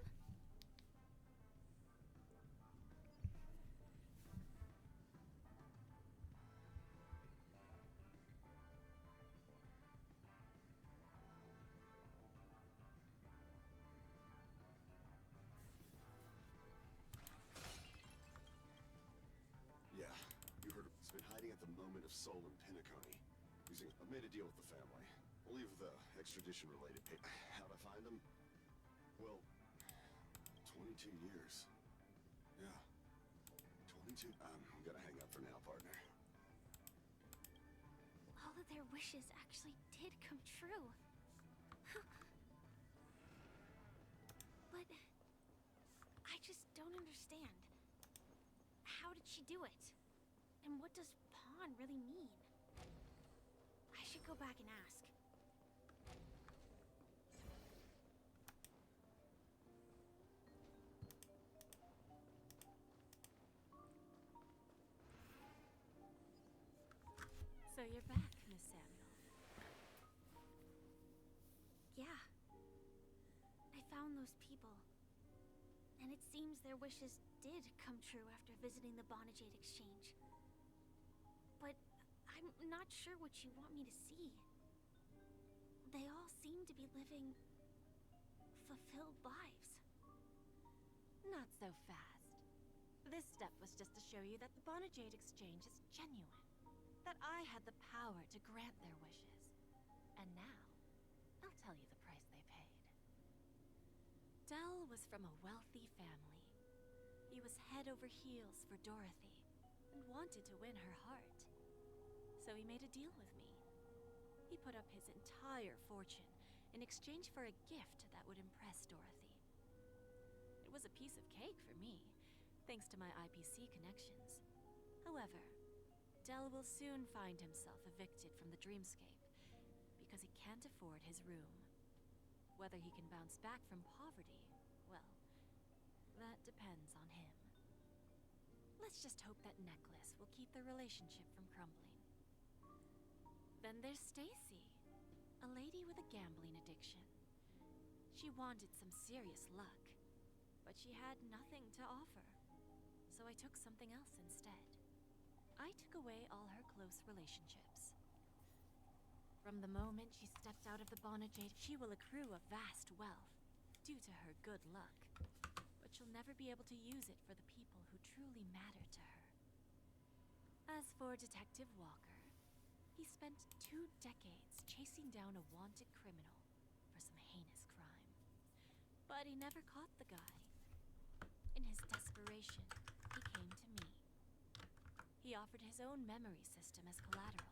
element of soul in Peniconie. I've made a deal with the family. I'll leave the extradition-related paper. How'd I find them? Well, 22 years. Yeah. 22. I'm gonna hang up for now, partner. All of their wishes actually did come true. But I just don't understand. How did she do it? And what does pawn really mean? I should go back and ask. So you're back, Miss Samuel. Yeah. I found those people. And it seems their wishes did come true after visiting the Bonajade Exchange. But I'm not sure what you want me to see. They all seem to be living fulfilled lives. Not so fast. This step was just to show you that the Bonajade Exchange is genuine. That I had the power to grant their wishes. And now, I'll tell you the price they paid. Dell was from a wealthy family. He was head over heels for Dorothy, and wanted to win her heart. So he made a deal with me. He put up his entire fortune in exchange for a gift that would impress Dorothy. It was a piece of cake for me, thanks to my IPC connections. However, Dell will soon find himself evicted from the dreamscape because he can't afford his room. Whether he can bounce back from poverty, well, that depends on him. Let's just hope that necklace will keep their relationship from crumbling. Then there's Stacy, a lady with a gambling addiction. She wanted some serious luck, but she had nothing to offer, so I took something else instead. I took away all her close relationships. From the moment she steps out of the Bonajade, she will accrue a vast wealth due to her good luck, but she'll never be able to use it for the people who truly matter to her. As for Detective Walker, he spent 2 decades chasing down a wanted criminal for some heinous crime, but he never caught the guy. In his desperation, he came to me. He offered his own memory system as collateral.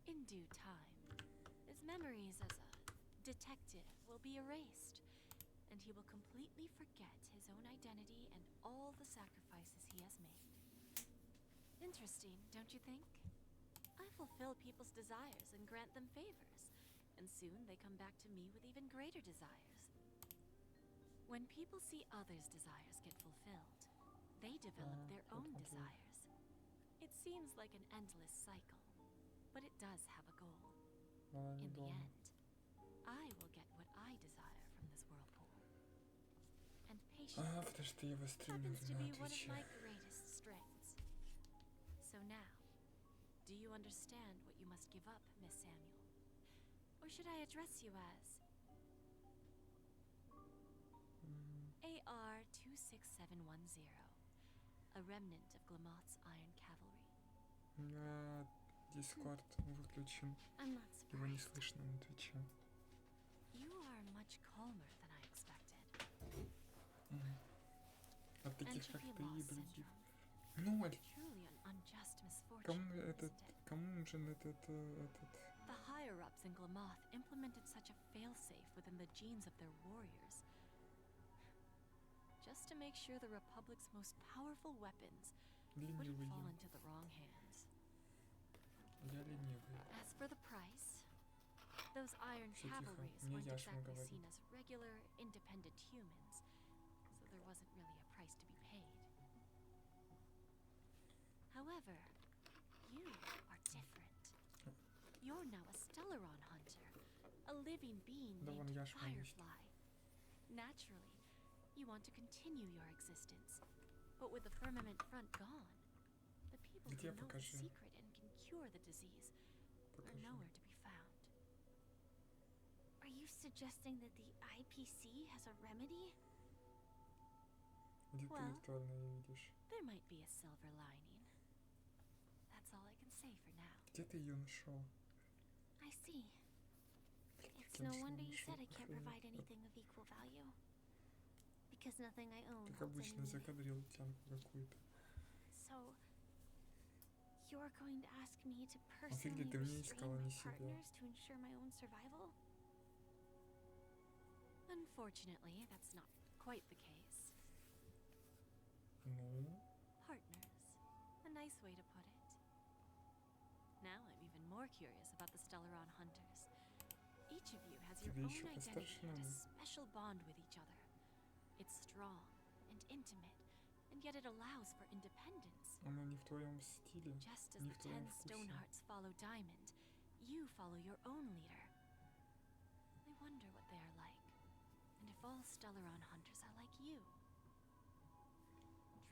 In due time, his memories as a detective will be erased, and he will completely forget his own identity and all the sacrifices he has made. Interesting, don't you think? I fulfill people's desires and grant them favors, and soon they come back to me with even greater desires. When people see others' desires get fulfilled, they develop their own desires. It seems like an endless cycle, but it does have a goal. In the end, I will get what I desire from this whirlpool. And patience happens to be one of my greatest strengths. So now, do you understand what you must give up, Miss Samuel? Or should I address you as AR-26710, a remnant of Glamoth's Iron Cavalry? Дискорд выключен. Его не слышно на Твиче. You are much calmer than I expected. От таких, как ты и других. Ноль. Кому нужен этот... The higher-ups in Glamoth implemented such a failsafe within the genes of their warriors, just to make sure the Republic's most powerful weapons wouldn't fall into the wrong hands. As for the price, those Iron Cavalries weren't exactly seen as regular, independent humans, so there wasn't really a price to be paid. However, you are different. You're now a Stellaron hunter, a living being named Firefly. Naturally, you want to continue your existence, but with the firmament front gone, the people who know the secret and can cure the disease are nowhere to be found. Are you suggesting that the IPC has a remedy? Well, there might be a silver lining. That's all I can say Где ты ее нашел? I see. It's no wonder you said I can't provide anything of equal value. Because nothing I own Как holds any обычно, meaning. закадрил тянку какую-то. So, you're going to ask me to Офигеть, personally ты мне restrain искала, my не себя. partners to ensure my own survival? Unfortunately, that's not quite the case. Ну, Partners. A nice way to put it. Now I'm even more curious about the Stellaron hunters. Each of you has your Тебе own еще identity постарше and a надо. special bond with each other. It's strong and intimate, and yet it allows for independence. Она не в твоем стиле, Just as не the в твоем 10 вкусе. Stonehearts follow Diamond, you follow your own leader. I wonder what they are like, and if all Stellaron hunters are like you.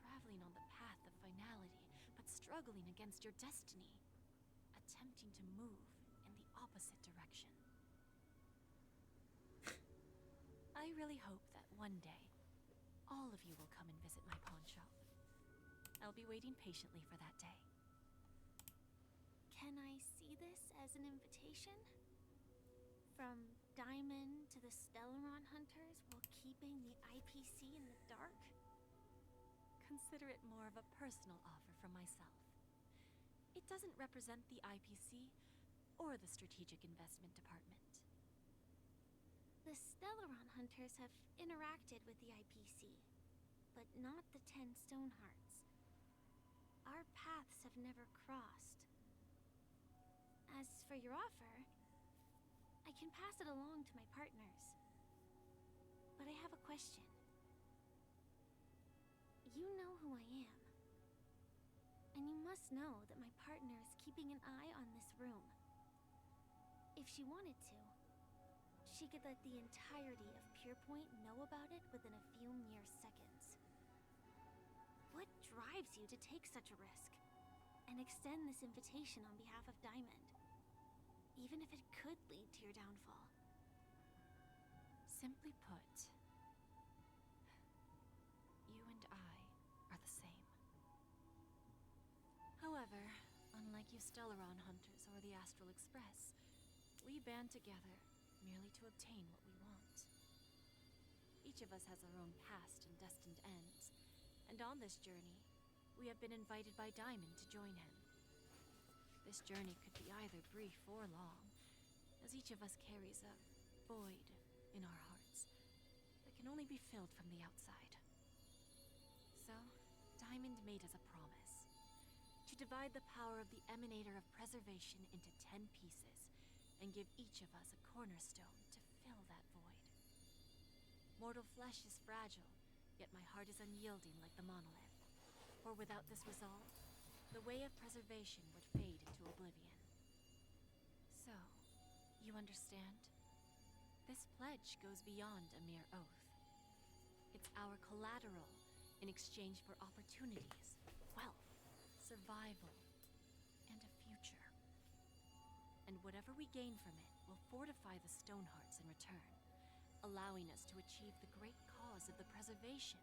Traveling on the path of finality, but struggling against your destiny. Attempting to move in the opposite direction. I really hope that one day, all of you will come and visit my pawn shop. I'll be waiting patiently for that day. Can I see this as an invitation? From Diamond to the Stellaron hunters while keeping the IPC in the dark? Consider it more of a personal offer from myself. It doesn't represent the IPC or the Strategic Investment Department. The Stellaron hunters have interacted with the IPC, but not the 10 Stonehearts. Our paths have never crossed. As for your offer, I can pass it along to my partners. But I have a question. You know who I am. And you must know that my partner is keeping an eye on this room. If she wanted to, she could let the entirety of Pierpoint know about it within a few mere seconds. What drives you to take such a risk and extend this invitation on behalf of Diamond, even if it could lead to your downfall? Simply put, you and I are the same. However, unlike you Stellaron hunters or the Astral Express, we band together merely to obtain what we want. Each of us has our own past and destined ends, and on this journey, we have been invited by Diamond to join him. This journey could be either brief or long, as each of us carries a void in our hearts that can only be filled from the outside. So, Diamond made us a promise to divide the power of the Emanator of Preservation into 10 pieces and give each of us a cornerstone to fill that void. Mortal flesh is fragile, yet my heart is unyielding like the monolith. For without this resolve, the way of preservation would fade into oblivion. So, you understand? This pledge goes beyond a mere oath. It's our collateral in exchange for opportunities, wealth, survival, and a future. And whatever we gain from it will fortify the Stonehearts in return, allowing us to achieve the great cause of the preservation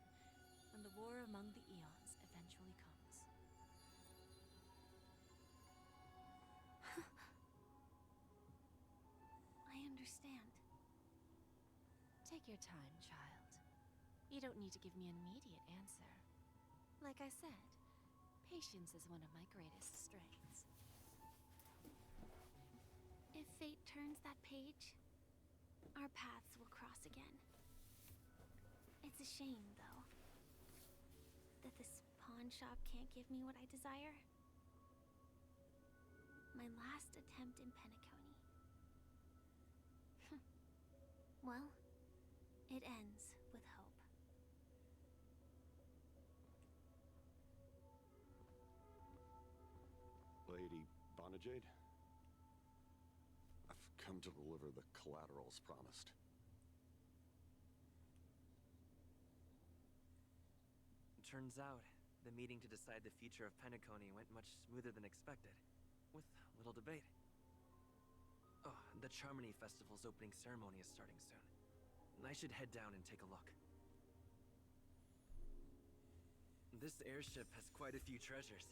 when the war among the eons eventually comes. I understand. Take your time, child. You don't need to give me an immediate answer. Like I said, patience is one of my greatest strengths. If fate turns that page, our paths will cross again. It's a shame, though, that this pawn shop can't give me what I desire. My last attempt in Peniconia. Well, it ends with hope. Lady Bonajade? I've come to deliver the collaterals promised. Turns out, the meeting to decide the future of Peniconia went much smoother than expected, with little debate. Oh, the Charmony Festival's opening ceremony is starting soon. I should head down and take a look. This airship has quite a few treasures.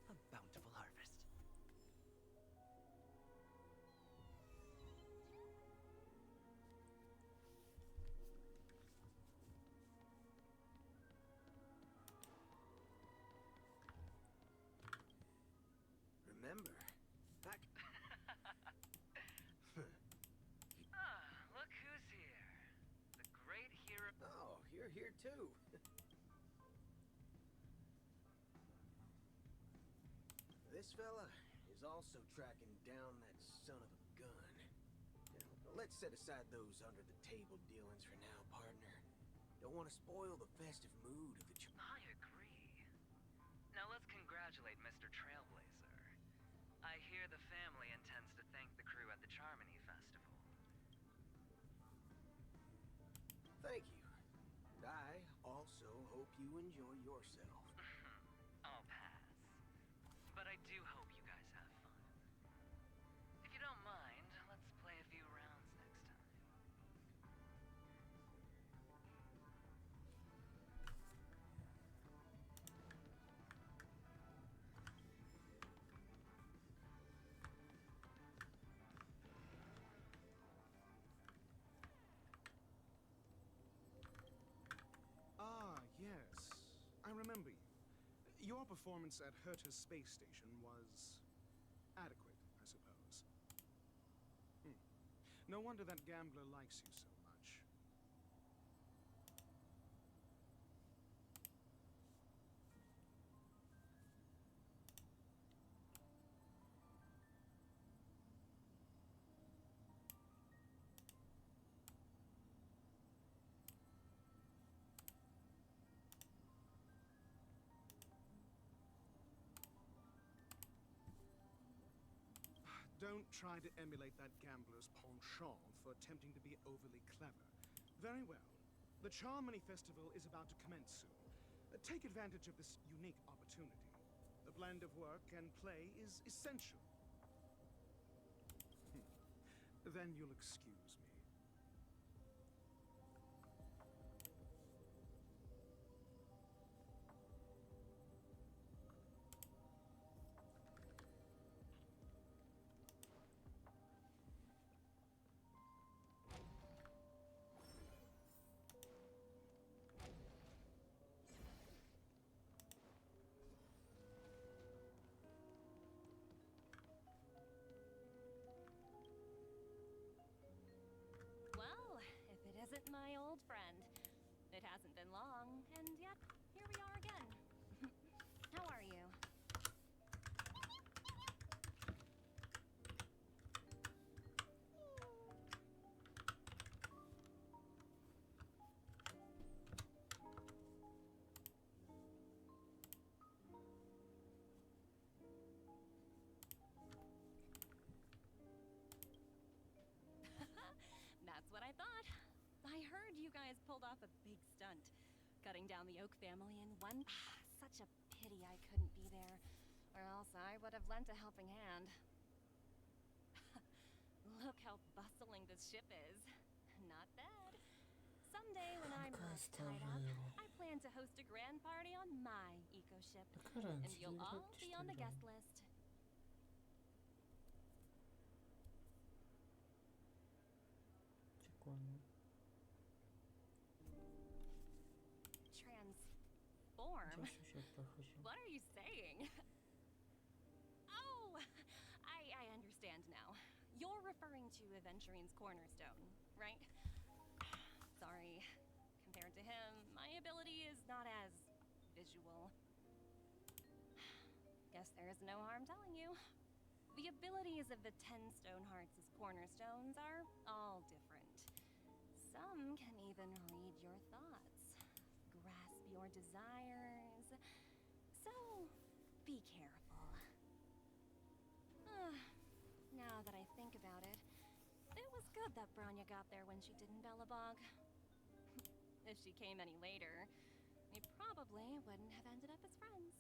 A bountiful harvest. remember. Back... Look who's here. The great hero... Oh, you're here too. This fella is also tracking down that son of a gun. Now, let's set aside those under-the-table dealings for now, partner. Don't want to spoil the festive mood of the... I agree. Now let's congratulate Mr. Trailblazer. I hear the family intends to thank the crew at the Charmony Festival. Thank you. And I also hope you enjoy yourself. I'll pass. But I do hope you guys have fun. If you don't mind, let's play a few rounds next time. Ah, yes. I remember you. Your performance at Herta's space station was adequate, I suppose. No wonder that gambler likes you so much. Don't try to emulate that gambler's penchant for attempting to be overly clever. Very well. The Charmony Festival is about to commence soon. Take advantage of this unique opportunity. The blend of work and play is essential. Then you'll excuse me. Well, if it isn't my old friend. It hasn't been long, and yet, here we are again. How are you? That's what I thought. I heard you guys pulled off a big stunt, cutting down the Oak family in one... Such a pity I couldn't be there, or else I would have lent a helping hand. Look how bustling this ship is. Not bad. Someday when I'm less tied up, I plan to host a grand party on my eco-ship, and you'll all be on the guest list. Transform? What are you saying? Oh, I understand now. You're referring to Aventurine's cornerstone, right? Sorry. Compared to him, my ability is not as visual. Guess there's no harm telling you. The abilities of the 10 Stonehearts as cornerstones are all different. Some can even read your thoughts, grasp your desires. So, be careful. Now that I think about it, it was good that Branya got there when she did in Bellabog. If she came any later, we probably wouldn't have ended up as friends.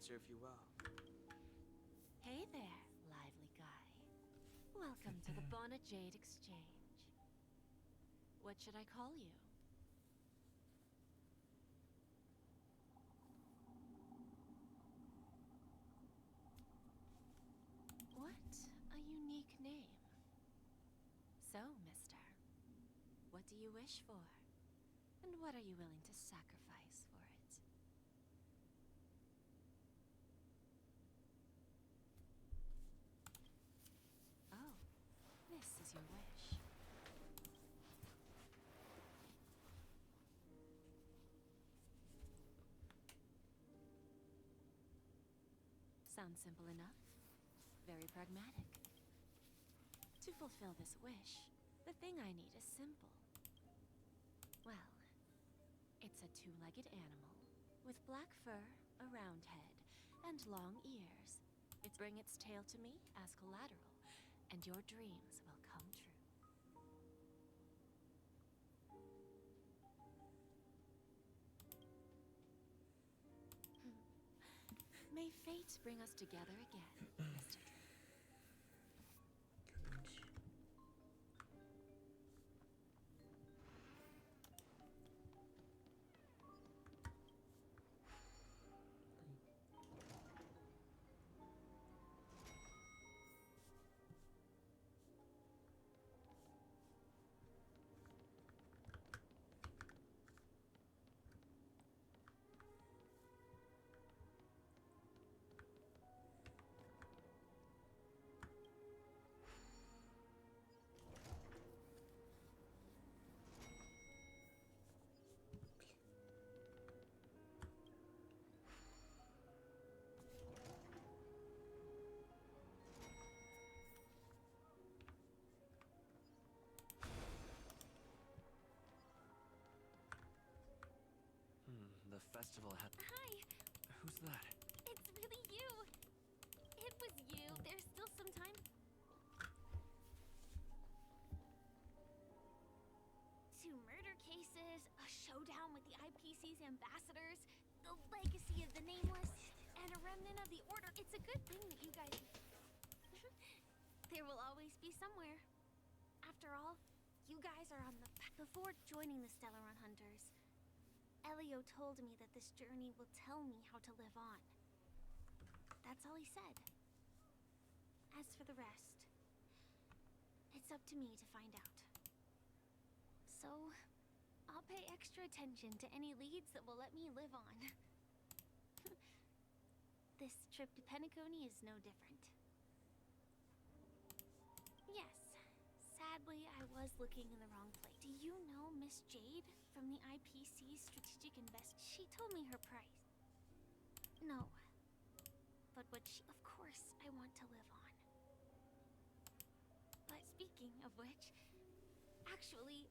serve you well. Hey there, lively guy. Welcome to the Bona Jade Exchange. What should I call you? What a unique name. So, mister, what do you wish for? And what are you willing to sacrifice for it? Oh, this is your wish. Sounds simple enough. Very pragmatic. To fulfill this wish, the thing I need is simple. Well, it's a two-legged animal with black fur, a round head, and long ears. Bring its tail to me as collateral, and your dreams will come true. May fate bring us together again, Mr. Dream. The festival had... Hi! Who's that? It's really you! It was you. There's still some time. Two murder cases, a showdown with the IPC's ambassadors, the legacy of the Nameless, and a remnant of the Order. It's a good thing that you guys... There will always be somewhere. After all, you guys are on the... Before joining the Stellaron Hunters, Elio told me that this journey will tell me how to live on. That's all he said. As for the rest, it's up to me to find out. So, I'll pay extra attention to any leads that will let me live on. This trip to Peniconii is no different. Yes, sadly, I was looking in the wrong place. Do you know Miss Jade from the IPC's strategic invest? She told me her price. No. But what she... Of course, I want to live on. But speaking of which, actually,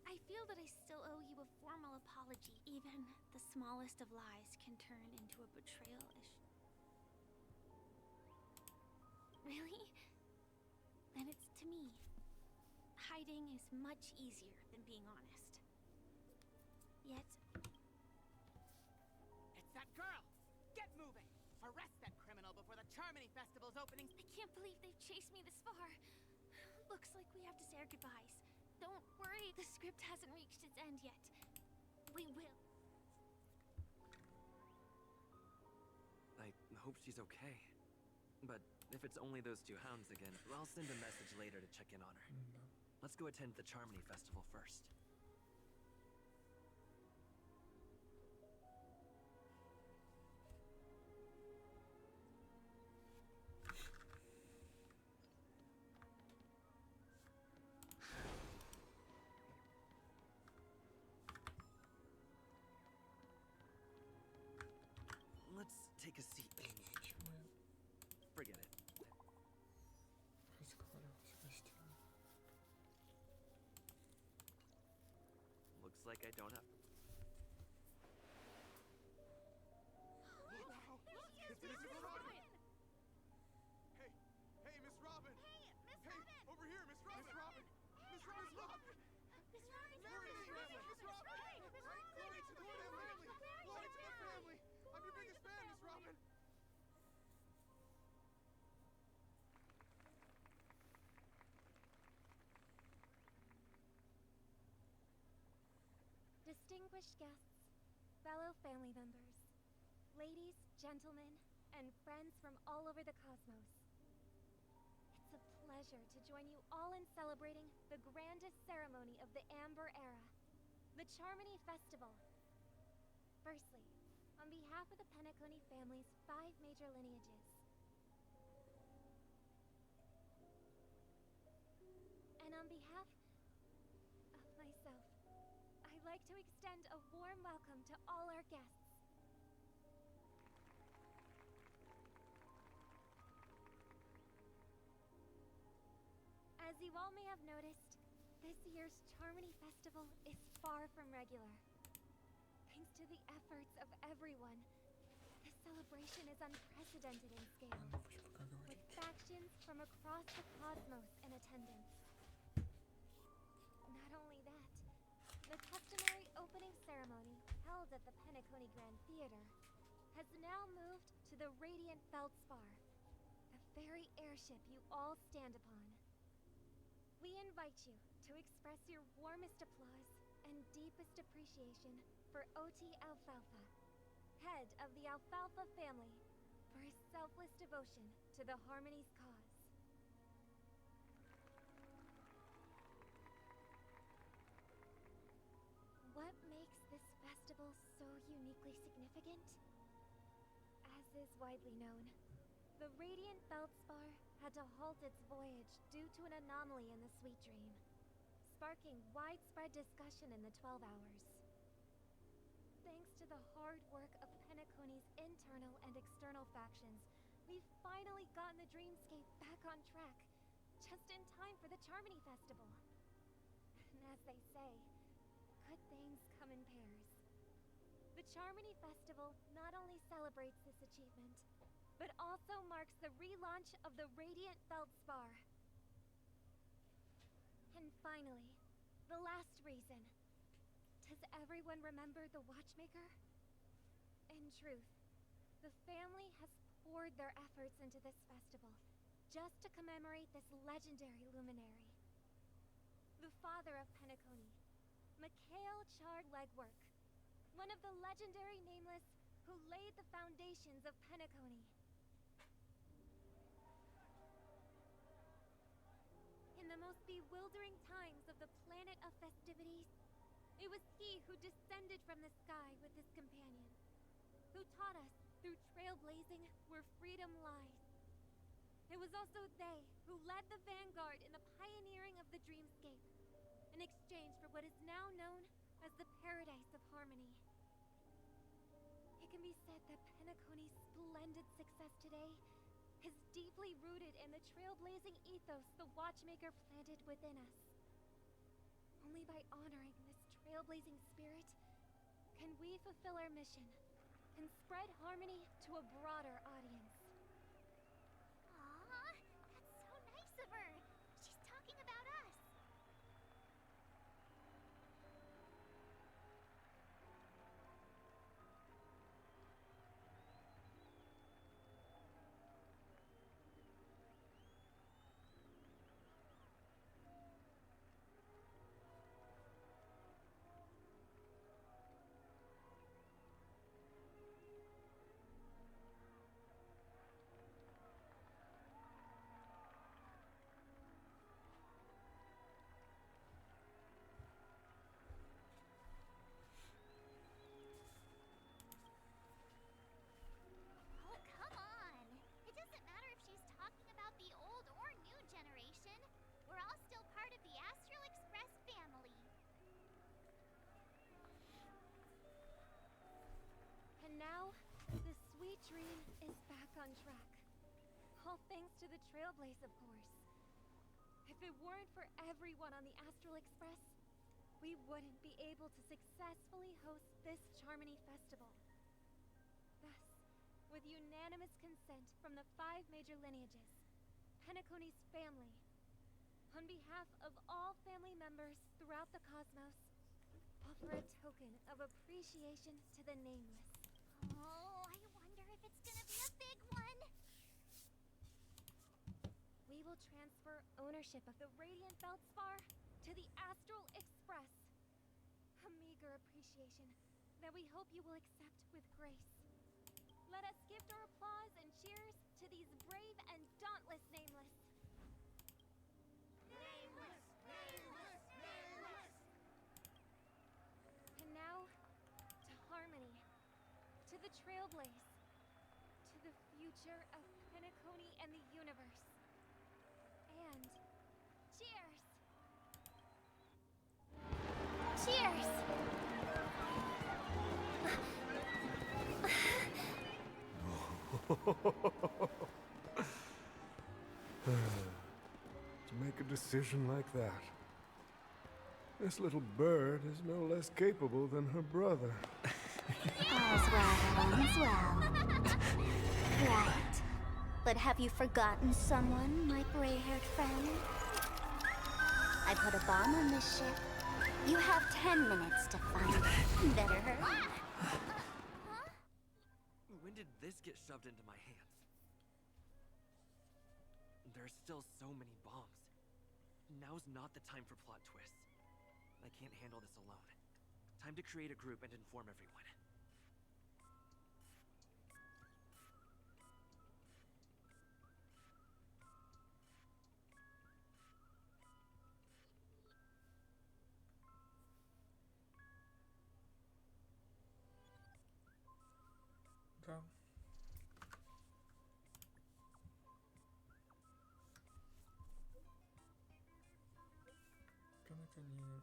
I feel that I still owe you a formal apology. Even the smallest of lies can turn into a betrayal-ish. Really? Then it's to me. Hiding is much easier than being honest. Yet... It's that girl! Get moving! Arrest that criminal before the Charmony Festival's opening. I can't believe they've chased me this far. Looks like we have to say our goodbyes. Don't worry, the script hasn't reached its end yet. We will. I hope she's okay. But if it's only those two hounds again, I'll send a message later to check in on her. Let's go attend the Charmony Festival first. Let's take a seat. Forget it. Looks like I don't have... It's Miss Robin! Hey, hey, Miss Robin! Hey, Miss Robin! Over here, Miss Robin! Miss Robin! Miss Robin! Miss Robin! Glory to the family! Miss Robin! Glory to the family! Glory to the family! I'm your biggest fan, Miss Robin! Distinguished guests, fellow family members, ladies, gentlemen, and friends from all over the cosmos. It's a pleasure to join you all in celebrating the grandest ceremony of the Amber Era, the Charmony Festival. Firstly, on behalf of the Peniconie family's 5 major lineages, and on behalf of myself, I'd like to extend a warm welcome to all our guests. As you all may have noticed, this year's Charmony Festival is far from regular. Thanks to the efforts of everyone, the celebration is unprecedented in scale, with factions from across the cosmos in attendance. Not only that, the customary opening ceremony held at the Peniconie Grand Theater has now moved to the Radiant Feldspar, the very airship you all stand upon. We invite you to express your warmest applause and deepest appreciation for Oti Alfalfa, head of the Alfalfa family, for his selfless devotion to the Harmony's cause. What makes this festival so uniquely significant? As is widely known, the Radiant Feldspar had to halt its voyage due to an anomaly in the Sweet Dream, sparking widespread discussion in the 12 Hours. Thanks to the hard work of Peniconie's internal and external factions, we've finally gotten the Dreamscape back on track, just in time for the Charmony Festival. And as they say, good things come in pairs. The Charmony Festival not only celebrates this achievement, but also marks the relaunch of the Radiant Feldspar. And finally, the last reason. Does everyone remember the Watchmaker? In truth, the family has poured their efforts into this festival just to commemorate this legendary luminary. The father of Peniconie, Mikhail Chard Legwork, one of the legendary Nameless who laid the foundations of Peniconie. In the most bewildering times of the planet of festivities, it was he who descended from the sky with his companions, who taught us through trailblazing where freedom lies. It was also they who led the vanguard in the pioneering of the Dreamscape, in exchange for what is now known as the Paradise of Harmony. It can be said that Peniconie's splendid success today is deeply rooted in the trailblazing ethos the Watchmaker planted within us. Only by honoring this trailblazing spirit can we fulfill our mission and spread harmony to a broader audience. Aw, that's so nice of her. She's talking about us. Oh, come on. It doesn't matter if she's talking about the old or new generation. We're all still part of the Astral Express family. And now, the Sweet Dream is back on track. All thanks to the Trailblaze, of course. If it weren't for everyone on the Astral Express, we wouldn't be able to successfully host this Charmony Festival. Thus, with unanimous consent from the 5 major lineages, Peniconie's family, on behalf of all family members throughout the cosmos, offer a token of appreciation to the Nameless. Oh, I wonder if it's gonna be a big one. We will transfer ownership of the Radiant Feldspar to the Astral Express. A meager appreciation that we hope you will accept with grace. Let us gift our applause and cheers to these brave and dauntless nameless. Nameless! Nameless! Nameless! And now, to Harmony, to the Trailblaze, to the future of Peniconii and the universe. And cheers! Cheers! To make a decision like that. This little bird is no less capable than her brother. All's well that ends well. Right. But have you forgotten someone, my gray-haired friend? I put a bomb on this ship. You have 10 minutes to find it. Better hurry. When did this get shoved into my hands? There are still so many bombs. Now's not the time for plot twists. I can't handle this alone. Time to create a group and inform everyone. Да. Пенаконии.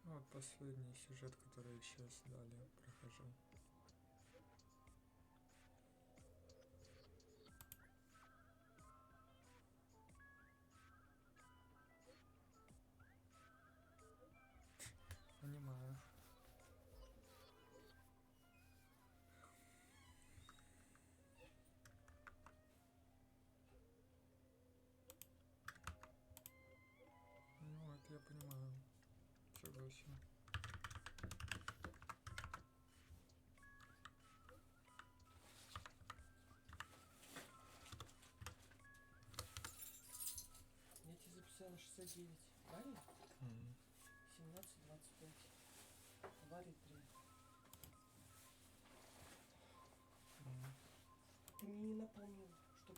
Ну, вот последний сюжет, который сейчас далее прохожу. Понимаю. Ну, это я понимаю. Согласен. Я тебе записала 69. Правильно? 17-25. Аварий 3. Ты мне не напомнил, что...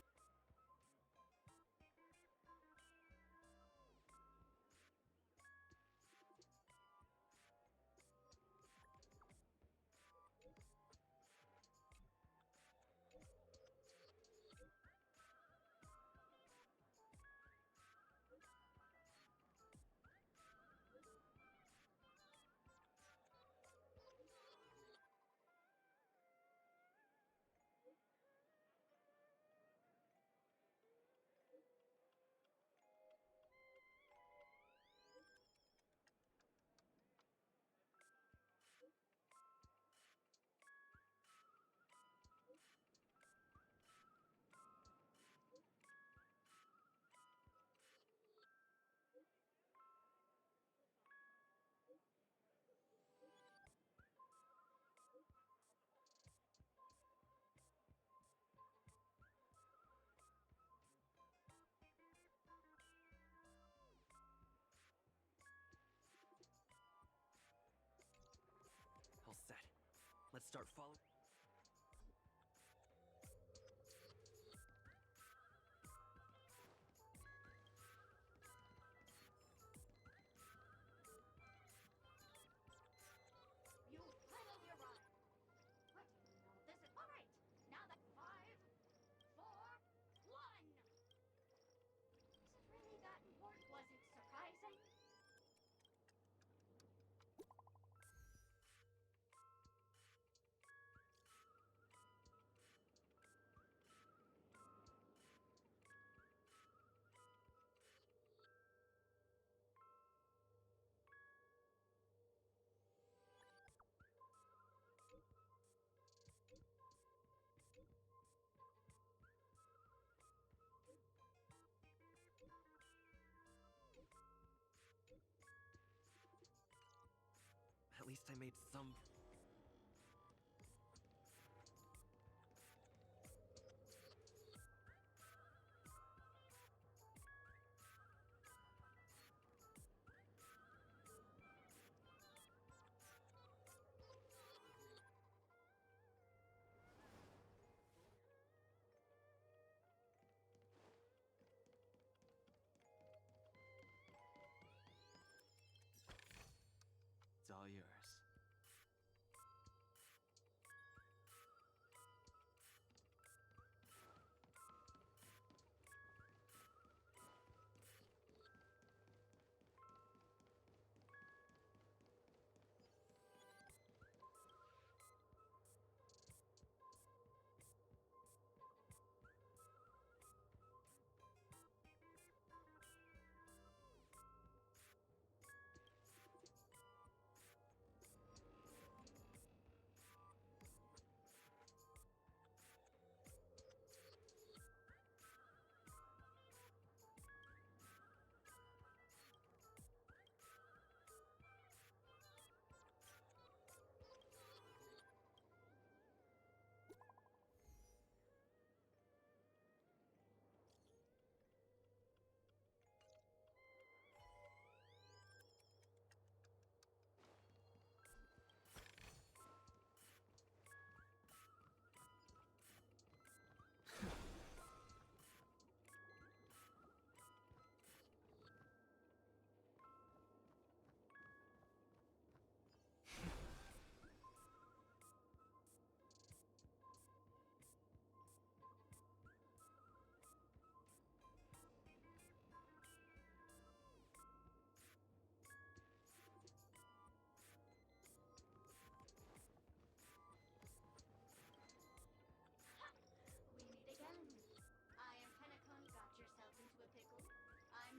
All set. Let's start following. You finally arrived. What do you know? This is all right. Now that 5, 4, 1. Is it really that important? Was it surprising? At least I made some...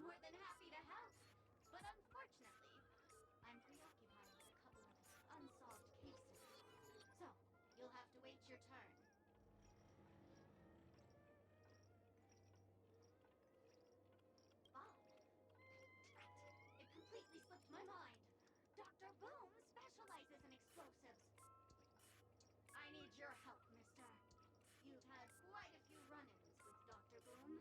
more than happy to help. But unfortunately, I'm preoccupied with a couple of unsolved cases. So, you'll have to wait your turn. Bob. It completely slipped my mind. Dr. Boom specializes in explosives. I need your help, mister. You've had quite a few run-ins with Dr. Boom.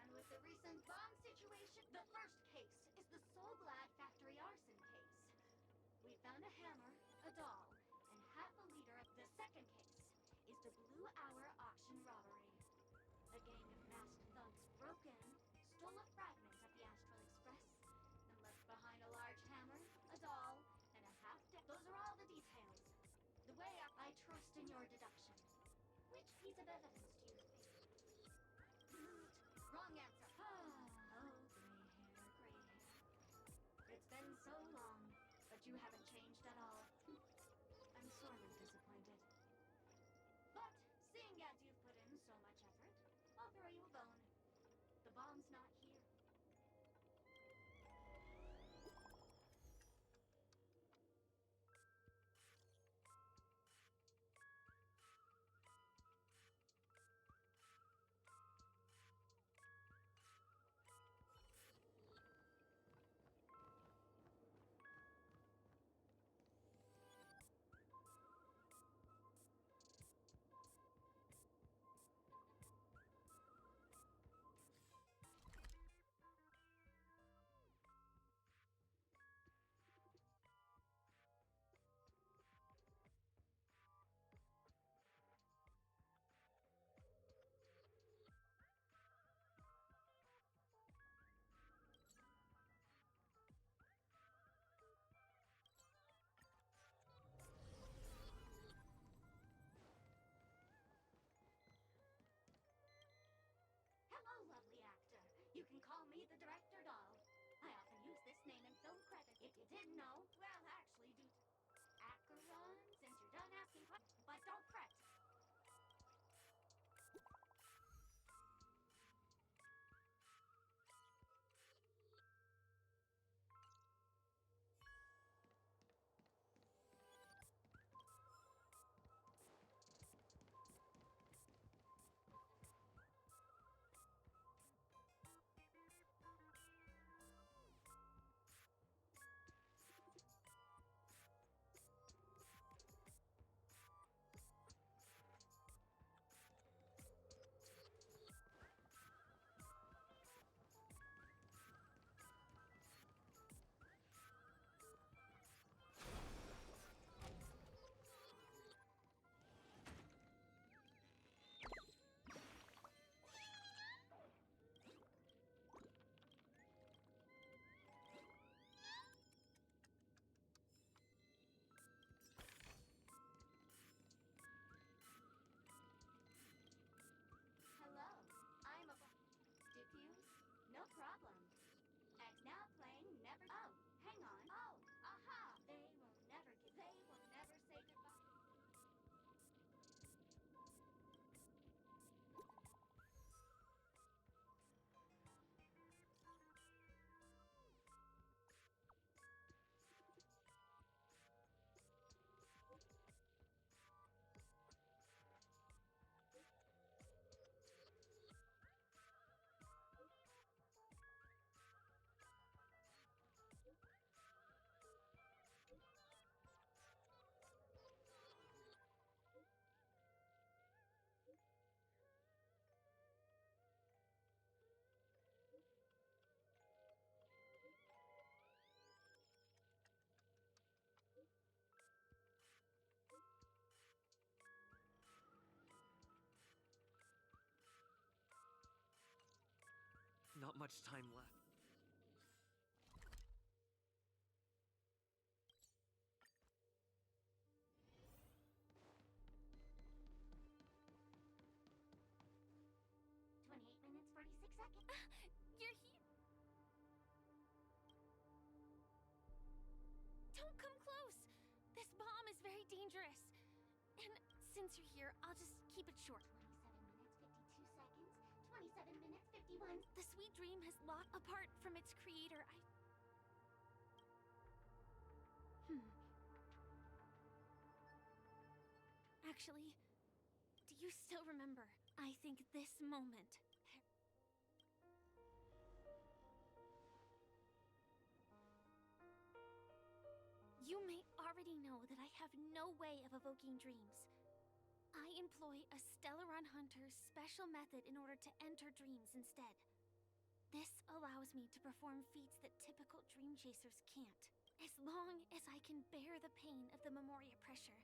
And with the recent bomb situation, the first case is the Soulglad factory arson case. We found a hammer, a doll, and half a liter of... The second case is the Blue Hour auction robbery. A gang of masked thugs broke in, stole a fragment of the Astral Express, and left behind a large hammer, a doll, and a half-dead... Those are all the details. The way I trust in your deduction. Which piece of evidence do you think? Wrong answer. Oh, gray hair. It's been so long, but you haven't changed at all. I'm sorely disappointed. But, seeing as you've put in so much effort, I'll throw you a bone. The bomb's not here. Hello, lovely actor. You can call me the Director Doll. I often use this name in film credits. If you didn't know, well, actually, due to Acheron, since you're done asking questions, but don't fret. Hello, I'm a... Diffuse? No problem. X now playing never... Oh, hang on. Oh, aha! They will never say goodbye. Not much time left. Minutes, 46 seconds. You're here. Don't come close. This bomb is very dangerous. And since you're here, I'll just keep it short. 27 minutes, 52 seconds. 27 minutes, 51. The sweet dream has lost apart from its creator. Actually, do you still remember? I think this moment. You may already know that I have no way of evoking dreams. I employ a Stellaron Hunter's special method in order to enter dreams instead. This allows me to perform feats that typical dream chasers can't. As long as I can bear the pain of the Memoria pressure,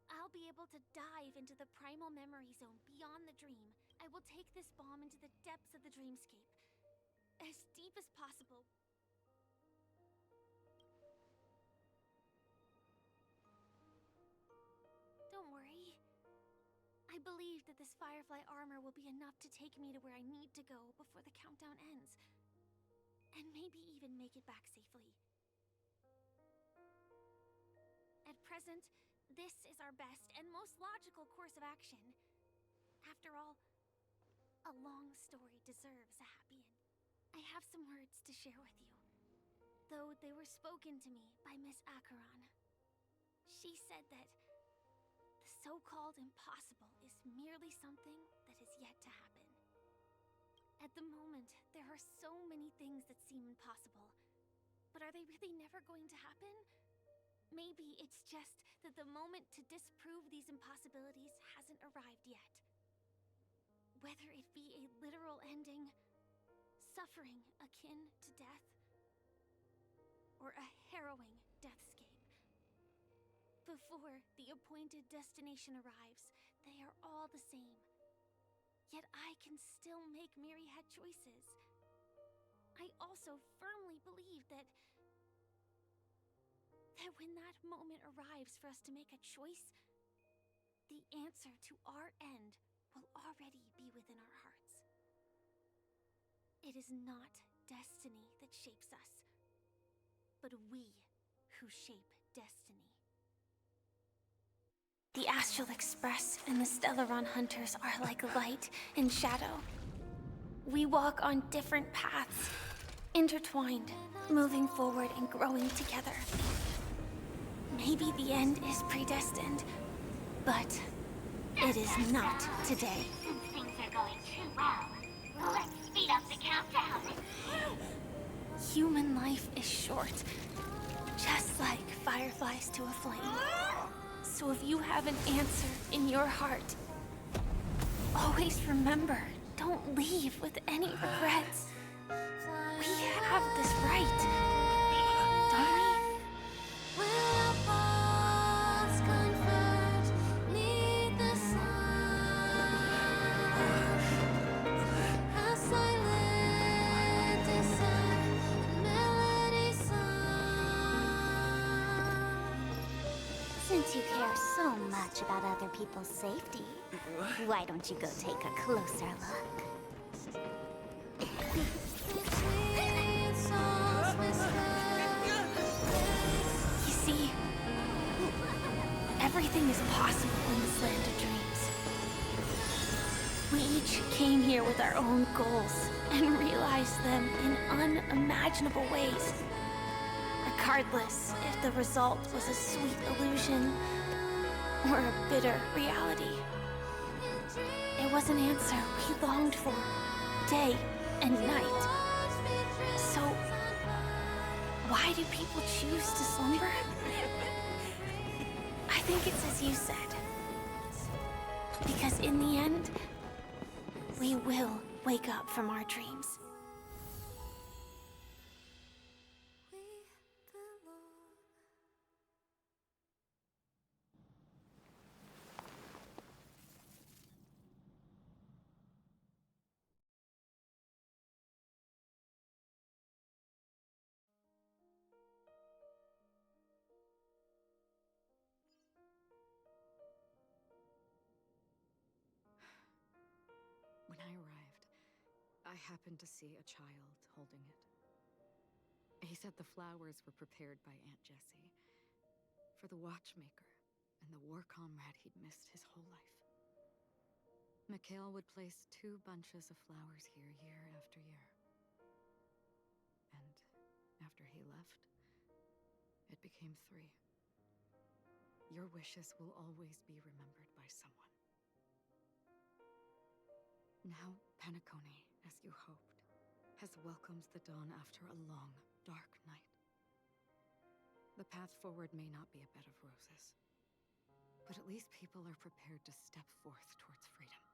I'll be able to dive into the primal memory zone beyond the dream. I will take this bomb into the depths of the dreamscape, as deep as possible. Don't worry. I believe that this Firefly armor will be enough to take me to where I need to go before the countdown ends. And maybe even make it back safely. At present, this is our best and most logical course of action. After all, a long story deserves a happy end. I have some words to share with you, though they were spoken to me by Miss Acheron. She said that the so-called impossible is merely something that is yet to happen. At the moment, there are so many things that seem impossible, but are they really never going to happen? Maybe it's just that the moment to disprove these impossibilities hasn't arrived yet. Whether it be a literal ending, suffering akin to death, or a harrowing deathscape. Before the appointed destination arrives, they are all the same. Yet I can still make myriad choices. I also firmly believe that when that moment arrives for us to make a choice, the answer to our end will already be within our hearts. It is not destiny that shapes us, but we who shape destiny. The Astral Express and the Stellaron Hunters are like light and shadow. We walk on different paths, intertwined, moving forward and growing together. Maybe the end is predestined, but it is not today. Since things are going too well, let's speed up the countdown. Human life is short, just like fireflies to a flame. So if you have an answer in your heart, always remember, don't leave with any regrets. We have this right, don't we? Since you care so much about other people's safety, why don't you go take a closer look? You see, everything is possible in this land of dreams. We each came here with our own goals and realized them in unimaginable ways. Regardless if the result was a sweet illusion or a bitter reality. It was an answer we longed for, day and night. So, why do people choose to slumber? I think it's as you said. Because in the end, we will wake up from our dreams. When I arrived, I happened to see a child holding it. He said the flowers were prepared by Aunt Jessie for the watchmaker and the war comrade he'd missed his whole life. Mikhail would place 2 bunches of flowers here year after year. after he left, it became 3. Your wishes will always be remembered by someone. Now, Peniconii, as you hoped, has welcomed the dawn after a long, dark night. The path forward may not be a bed of roses, but at least people are prepared to step forth towards freedom.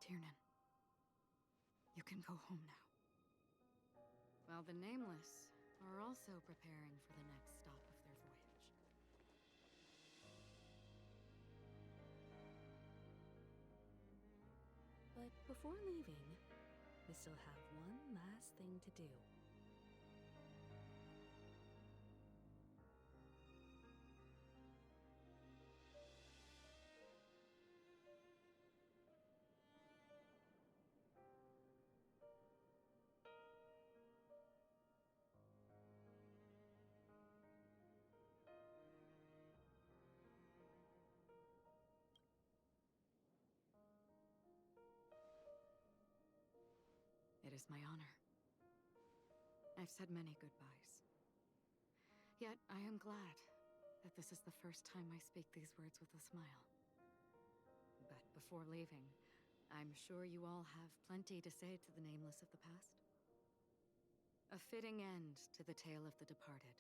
Tiernan, you can go home now. While the Nameless are also preparing for the next stop of their voyage. But before leaving, we still have one last thing to do. It is my honor. I've said many goodbyes. Yet I am glad that this is the first time I speak these words with a smile. But before leaving, I'm sure you all have plenty to say to the Nameless of the past. A fitting end to the tale of the departed.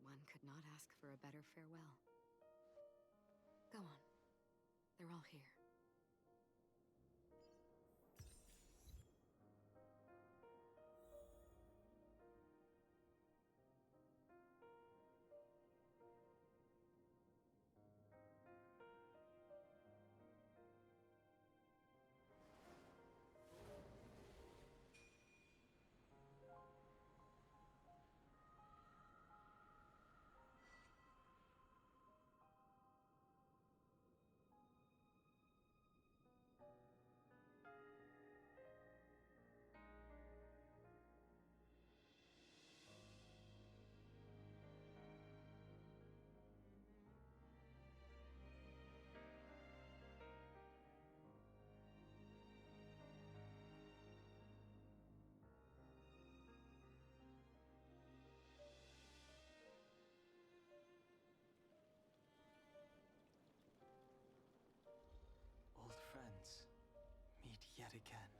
One could not ask for a better farewell. Go on. They're all here. Old friends, meet yet again.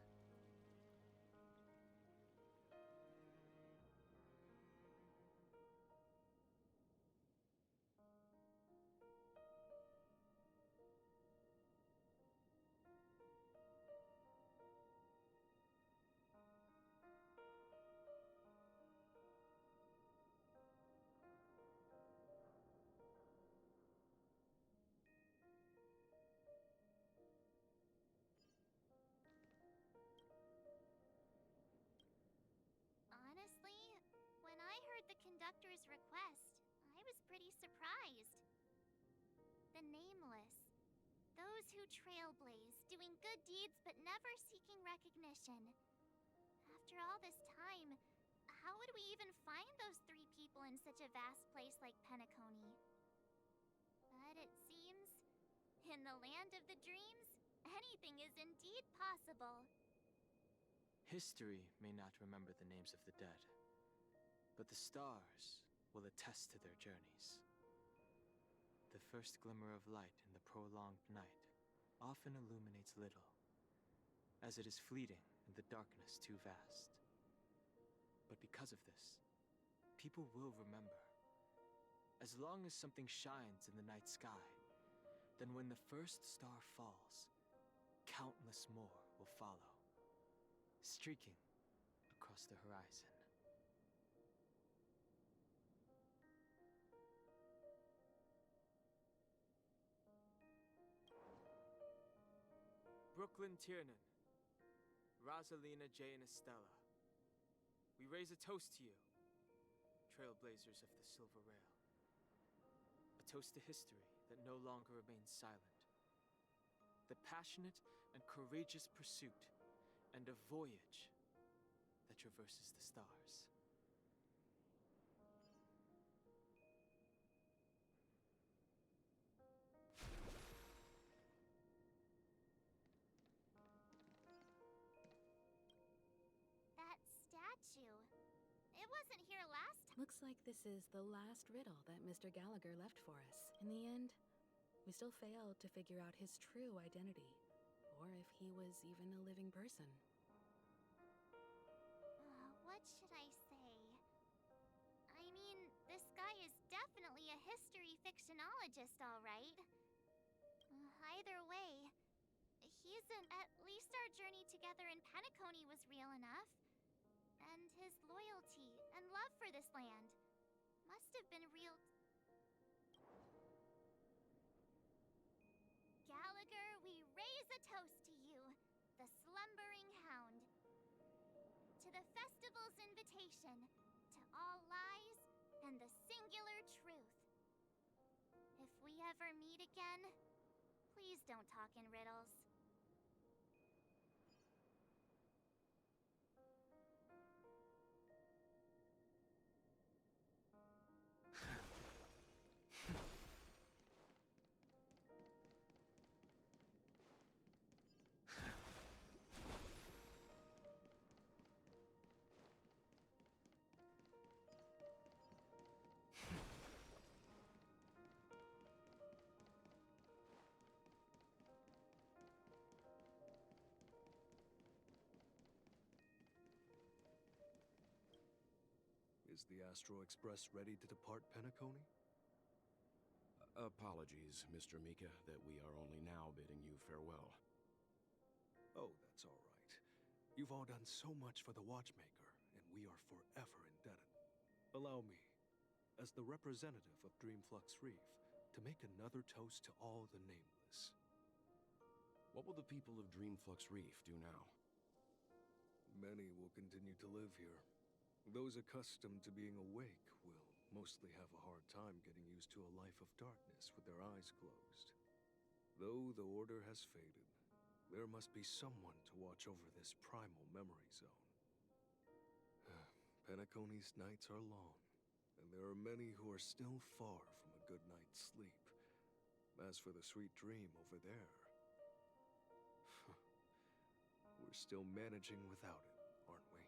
Honestly, when I heard the conductor's request, I was pretty surprised. The Nameless. Those who trailblaze, doing good deeds but never seeking recognition. After all this time, how would we even find those 3 people in such a vast place like Peniconii? But it seems, in the land of the dreams, anything is indeed possible. History may not remember the names of the dead, but the stars will attest to their journeys. The first glimmer of light in the prolonged night often illuminates little, as it is fleeting and the darkness too vast. But because of this, people will remember. As long as something shines in the night sky, then when the first star falls, countless more will follow, streaking across the horizon. Brooklyn Tiernan, Rosalina, Jay, and Estella. We raise a toast to you, trailblazers of the Silver Rail. A toast to history that no longer remains silent. The passionate and courageous pursuit, and a voyage that traverses the stars. That statue? It wasn't here last time. Looks like this is the last riddle that Mr. Gallagher left for us. In the end, we still failed to figure out his true identity, or if he was even a living person. What should I say? I mean, this guy is definitely a history fictionologist, all right. Either way, at least our journey together in Peniconii was real enough. And his loyalty and love for this land must have been real. Gallagher, we raise a toast to you, the slumbering hound. To the festival's invitation, to all lies and the singular truth. If we ever meet again, please don't talk in riddles. Is the Astro Express ready to depart Peniconii? Apologies, Mr. Mika, that we are only now bidding you farewell. Oh, that's all right. You've all done so much for the Watchmaker, and we are forever indebted. Allow me, as the representative of Dreamflux Reef, to make another toast to all the nameless. What will the people of Dreamflux Reef do now? Many will continue to live here. Those accustomed to being awake will mostly have a hard time getting used to a life of darkness with their eyes closed. Though the order has faded, there must be someone to watch over this primal memory zone. Penaconi's nights are long, and there are many who are still far from a good night's sleep. As for the sweet dream over there, we're still managing without it, aren't we?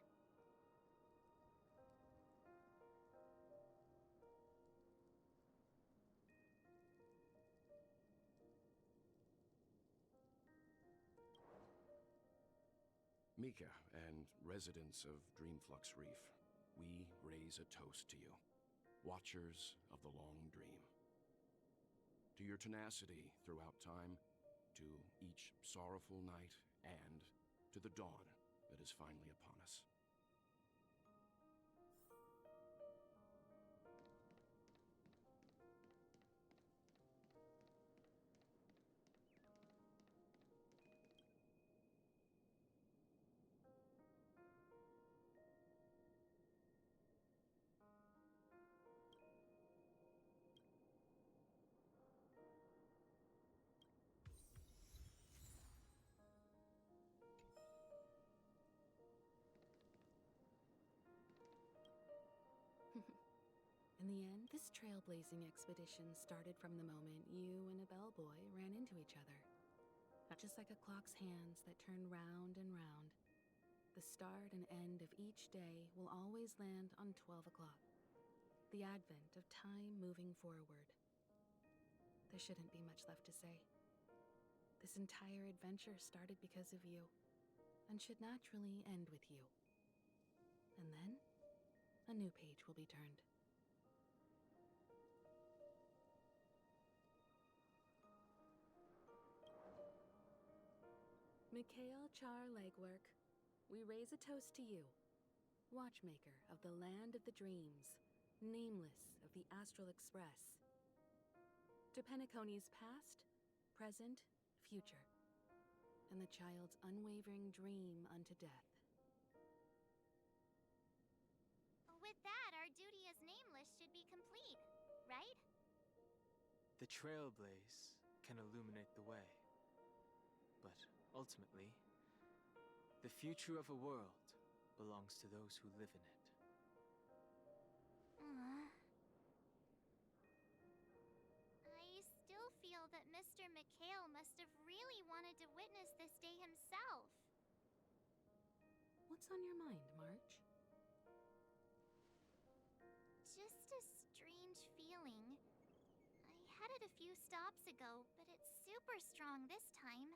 Mika and residents of Dreamflux Reef, we raise a toast to you, watchers of the long dream. To your tenacity throughout time, to each sorrowful night, and to the dawn that is finally upon us. In the end, this trailblazing expedition started from the moment you and a bellboy ran into each other. Just like a clock's hands that turn round and round, the start and end of each day will always land on 12 o'clock, the advent of time moving forward. There shouldn't be much left to say. This entire adventure started because of you, and should naturally end with you. And then, a new page will be turned. Mikhail Char Legwork, we raise a toast to you, watchmaker of the land of the dreams, nameless of the Astral Express. To Penaconi's past, present, future, and the child's unwavering dream unto death. With that, our duty as nameless should be complete, right? The trailblaze can illuminate the way. But ultimately, the future of a world belongs to those who live in it. I still feel that Mr. Mikhail must have really wanted to witness this day himself. What's on your mind, March? just a strange feeling. I had it a few stops ago, but it's super strong this time.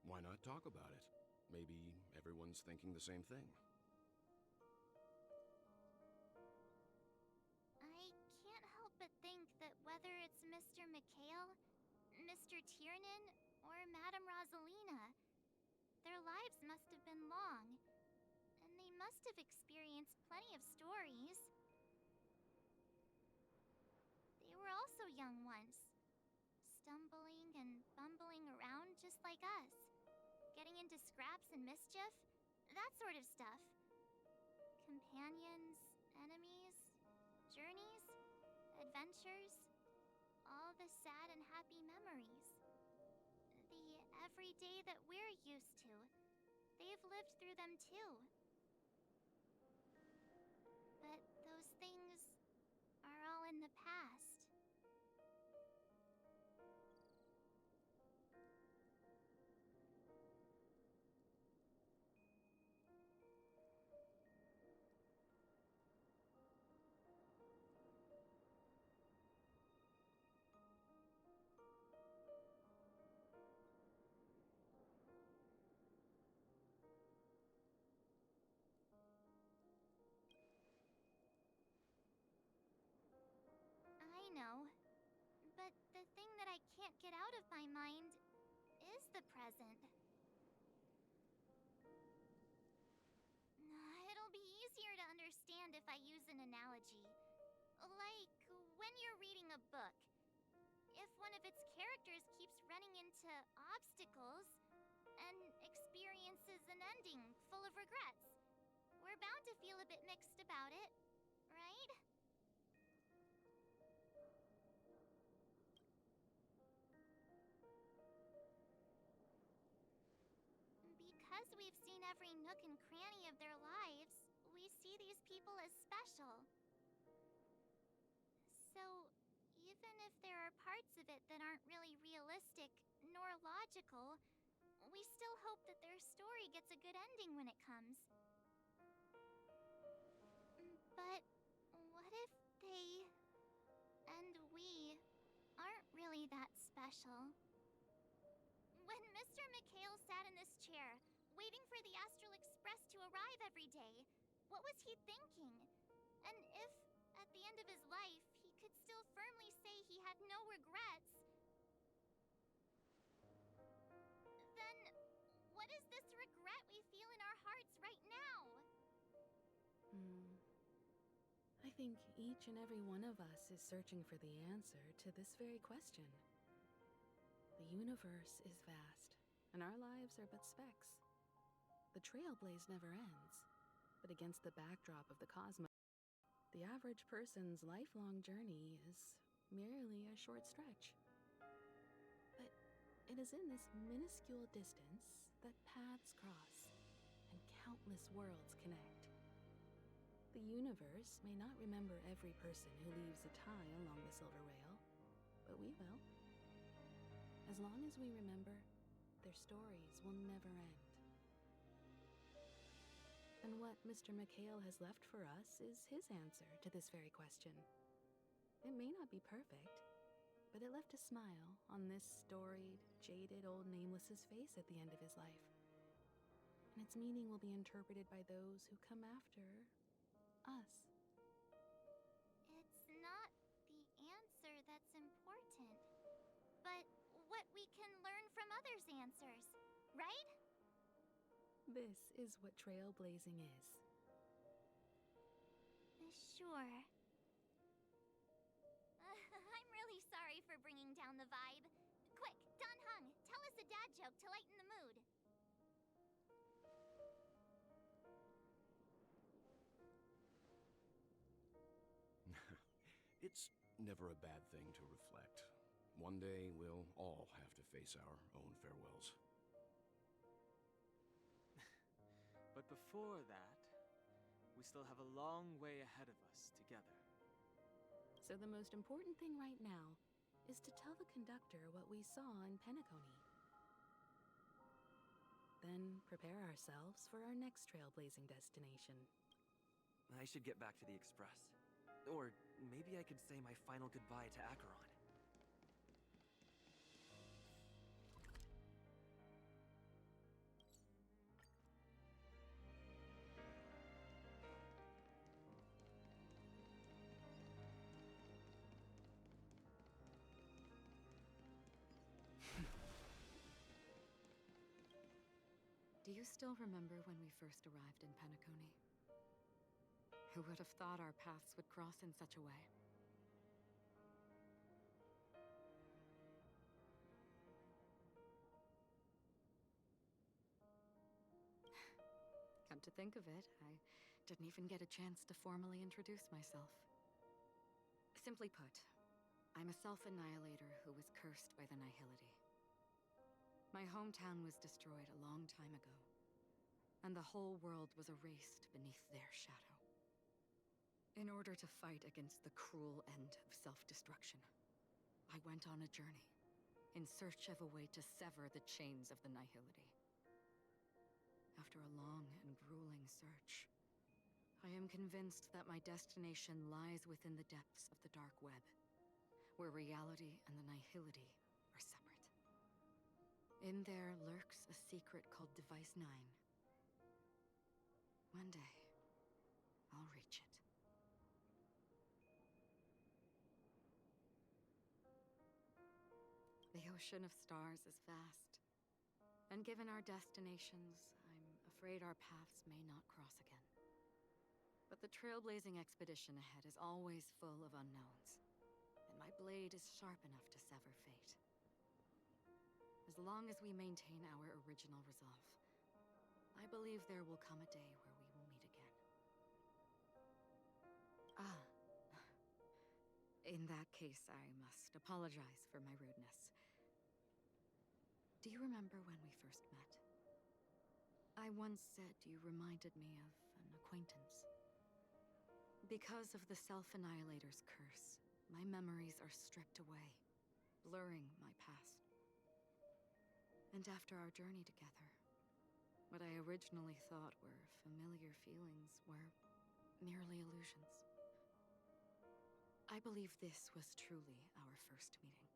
Why not talk about it? Maybe everyone's thinking the same thing. I can't help but think that whether it's Mr. Mikhail, Mr. Tiernan, or Madame Rosalina, their lives must have been long, and they must have experienced plenty of stories. They were also young once, stumbling and bumbling around just like us, getting into scraps and mischief, that sort of stuff. Companions, enemies, journeys, adventures, all the sad and happy memories. The everyday that we're used to, they've lived through them too. But those things are all in the past. I know, but the thing that I can't get out of my mind is the present. It'll be easier to understand if I use an analogy. Like when you're reading a book. If one of its characters keeps running into obstacles and experiences an ending full of regrets, we're bound to feel a bit mixed about it, right? Because we've seen every nook and cranny of their lives, we see these people as special. So, even if there are parts of it that aren't really realistic nor logical, we still hope that their story gets a good ending when it comes. But what if they and we aren't really that special? When Mr. Mikhail sat in this chair, waiting for the Astral Express to arrive every day, what was he thinking? And if, at the end of his life, he could still firmly say he had no regrets, then what is this regret we feel in our hearts right now? I think each and every one of us is searching for the answer to this very question. The universe is vast, and our lives are but specks. The trailblaze never ends, but against the backdrop of the cosmos, the average person's lifelong journey is merely a short stretch. But it is in this minuscule distance that paths cross and countless worlds connect. The universe may not remember every person who leaves a tie along the silver rail, but we will. As long as we remember, their stories will never end. And what Mr. Mikhail has left for us is his answer to this very question. It may not be perfect, but it left a smile on this storied, jaded old nameless's face at the end of his life. And its meaning will be interpreted by those who come after us. It's not the answer that's important, but what we can learn from others' answers, right? This is what trailblazing is. Sure. I'm really sorry for bringing down the vibe. Quick, Don Hung, tell us a dad joke to lighten the mood. It's never a bad thing to reflect. One day, we'll all have to face our own farewells. But before that, we still have a long way ahead of us together. So the most important thing right now is to tell the conductor what we saw in Peniconii. Then prepare ourselves for our next trailblazing destination. I should get back to the Express. Or maybe I could say my final goodbye to Acheron. Do you still remember when we first arrived in Peniconii? Who would have thought our paths would cross in such a way? Come to think of it, I didn't even get a chance to formally introduce myself. Simply put, I'm a self-annihilator who was cursed by the Nihility. My hometown was destroyed a long time ago, and the whole world was erased beneath their shadow. In order to fight against the cruel end of self-destruction, I went on a journey, in search of a way to sever the chains of the Nihility. After a long and grueling search, I am convinced that my destination lies within the depths of the dark web, where reality and the Nihility are separate. In there lurks a secret called Device 9. One day, I'll reach it. The ocean of stars is vast, and given our destinations, I'm afraid our paths may not cross again. But the trailblazing expedition ahead is always full of unknowns, and my blade is sharp enough to sever fate. As long as we maintain our original resolve, I believe there will come a day where we will meet again. Ah. In that case, I must apologize for my rudeness. Do you remember when we first met? I once said you reminded me of an acquaintance. Because of the Self-Annihilator's curse, my memories are stripped away, blurring my past. And after our journey together, what I originally thought were familiar feelings were merely illusions. I believe this was truly our first meeting.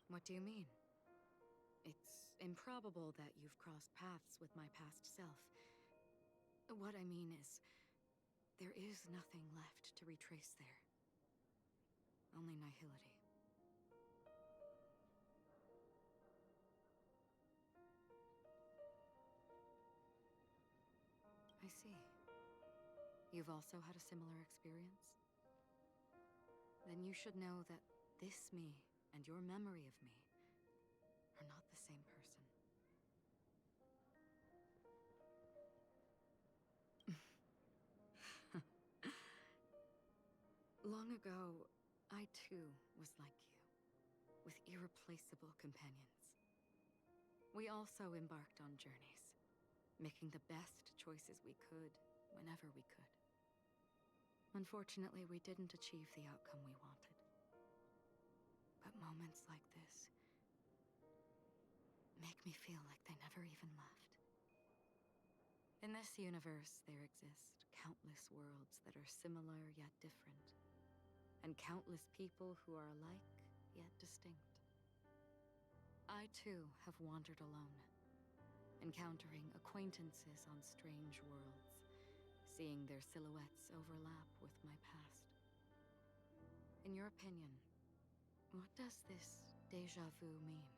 What do you mean? It's improbable that you've crossed paths with my past self. What I mean is, there is nothing left to retrace there. Only nihility. I see. You've also had a similar experience? Then you should know that this me and your memory of me are not the same person. Long ago, I too was like you, with irreplaceable companions. We also embarked on journeys, making the best choices we could, whenever we could. Unfortunately, we didn't achieve the outcome we wanted. But moments like this make me feel like they never even left. In this universe, there exist countless worlds that are similar yet different, and countless people who are alike yet distinct. I too have wandered alone, encountering acquaintances on strange worlds, seeing their silhouettes overlap with my past. In your opinion, what does this déjà vu mean?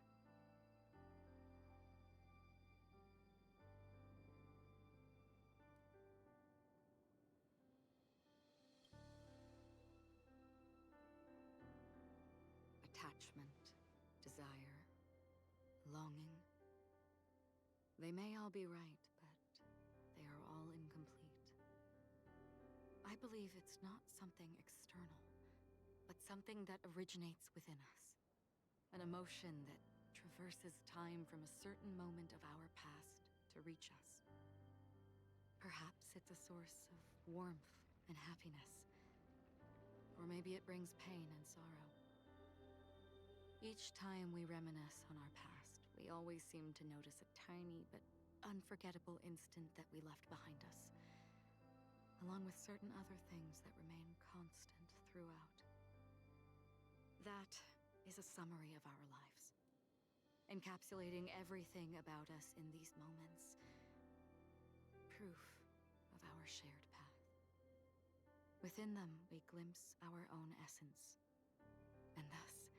Attachment, desire, longing. They may all be right, but they are all incomplete. I believe it's not something external, but something that originates within us. An emotion that traverses time from a certain moment of our past to reach us. Perhaps it's a source of warmth and happiness. Or maybe it brings pain and sorrow. Each time we reminisce on our past, we always seem to notice a tiny but unforgettable instant that we left behind us, along with certain other things that remain constant throughout. That is a summary of our lives, encapsulating everything about us in these moments. Proof of our shared path. Within them, we glimpse our own essence, and thus,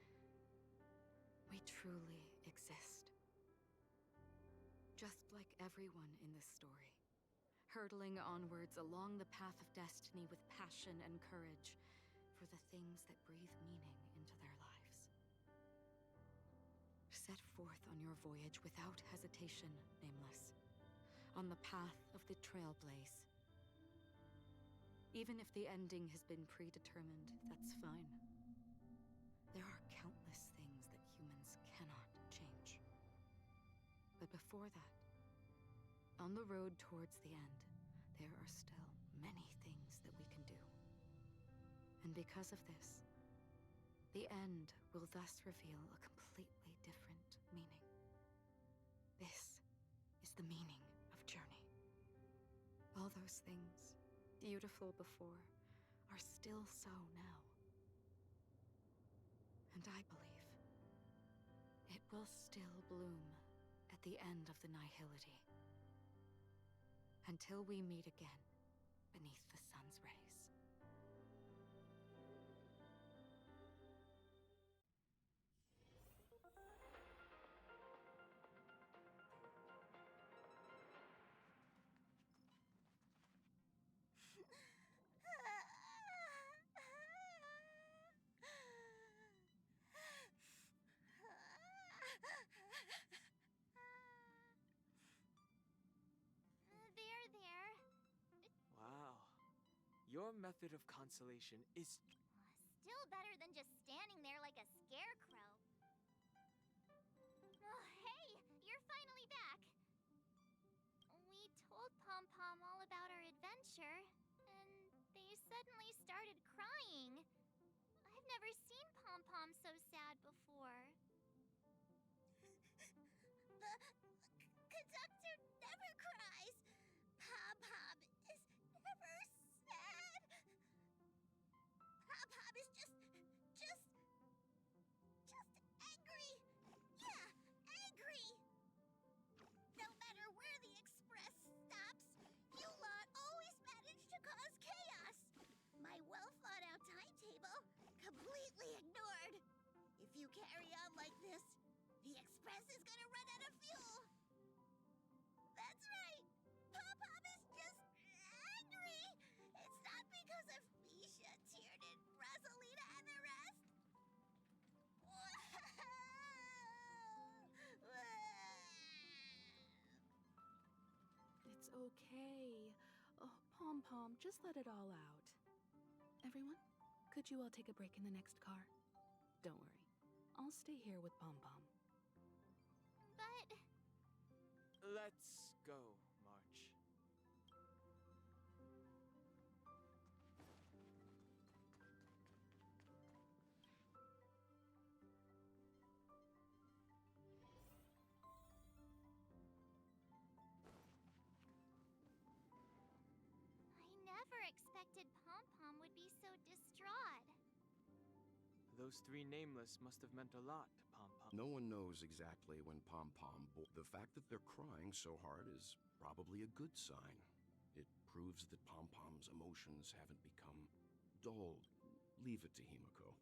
we truly exist. Just like everyone in this story, hurtling onwards along the path of destiny with passion and courage for the things that breathe meaning into their lives. Set forth on your voyage without hesitation, Nameless, on the path of the Trailblaze. Even if the ending has been predetermined, that's fine. There are countless things that humans cannot change. But before that, on the road towards the end, there are still many things that we can do. And because of this, the end will thus reveal a completely different meaning. This is the meaning of journey. All those things, beautiful before, are still so now. And I believe it will still bloom at the end of the nihility. Until we meet again beneath the sun's rays. There. Wow. Your method of consolation is... Still better than just standing there like a scarecrow. Oh, hey! You're finally back! We told Pom Pom all about our adventure, and they suddenly started crying. I've never seen Pom Pom so sad before. The conductor never cries. Pom Pom is never sad. Pom Pom is just angry. Yeah, angry. No matter where the express stops, you lot always manage to cause chaos. My well thought out timetable completely ignored. If you carry on like this, the express is gonna run out of fuel. That's right. Pom Pom is just angry. It's not because of Misha, Tiernan, Rosalina, and the rest. It's okay. Oh, Pom Pom, just let it all out. Everyone, could you all take a break in the next car? Don't worry. I'll stay here with Pom Pom. But... Let's go, March. I never expected Pom Pom would be so distraught. Those three nameless must have meant a lot to Pom Pom. No one knows exactly when Pom Pom bore. The fact that they're crying so hard is probably a good sign. It proves that Pom Pom's emotions haven't become dull. Leave it to Himiko.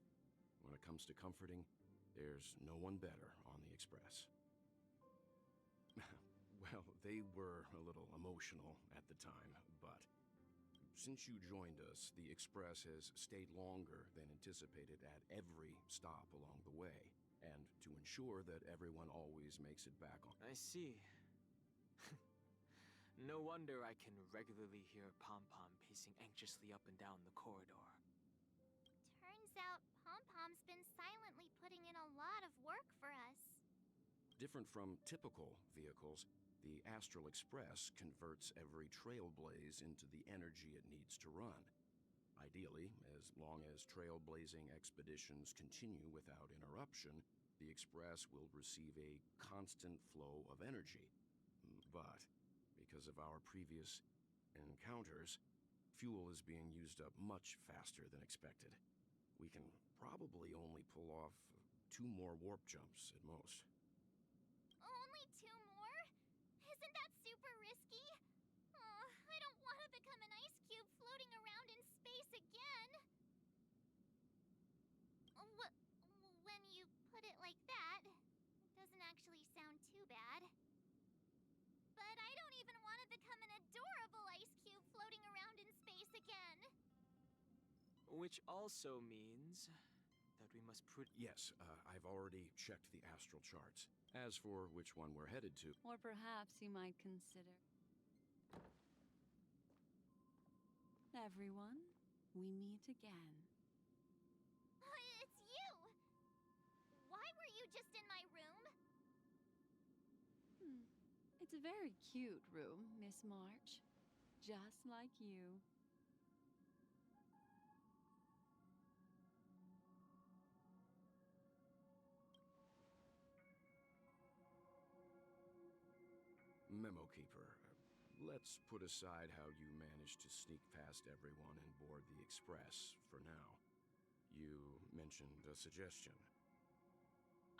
When it comes to comforting, there's no one better on the Express. Well, they were a little emotional at the time, but since you joined us, the Express has stayed longer than anticipated at every stop along the way, and to ensure that everyone always makes it back on. I see. No wonder I can regularly hear Pom Pom pacing anxiously up and down the corridor. Turns out Pom Pom's been silently putting in a lot of work for us. Different from typical vehicles, the Astral Express converts every trailblaze into the energy it needs to run. Ideally, as long as trailblazing expeditions continue without interruption, the Express will receive a constant flow of energy. but because of our previous encounters, fuel is being used up much faster than expected. We can probably only pull off 2 more warp jumps at most. Only 2 more? Isn't that super risky? I don't want to become an ice cube floating around in space again. When you put it like that, it doesn't actually sound too bad. But I don't even want to become an adorable ice cube floating around in space again. Which also means that we must Yes, I've already checked the astral charts. As for which one we're headed to... Or perhaps you might consider... Everyone, we meet again. It's you! Why were you just in my room? It's a very cute room, Miss March. Just like you. Memo Keeper, let's put aside how you managed to sneak past everyone and board the Express for now. You mentioned a suggestion.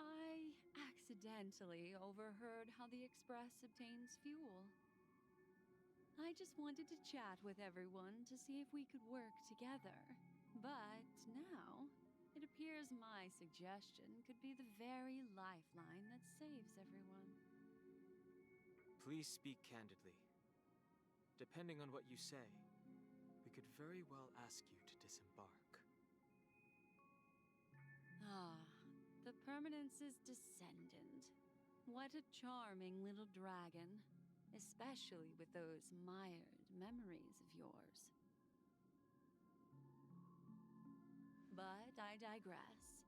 I accidentally overheard how the Express obtains fuel. I just wanted to chat with everyone to see if we could work together. But now, it appears my suggestion could be the very lifeline that saves everyone. Please speak candidly. Depending on what you say, we could very well ask you to disembark. The Permanence's descendant. What a charming little dragon, especially with those mired memories of yours. But I digress.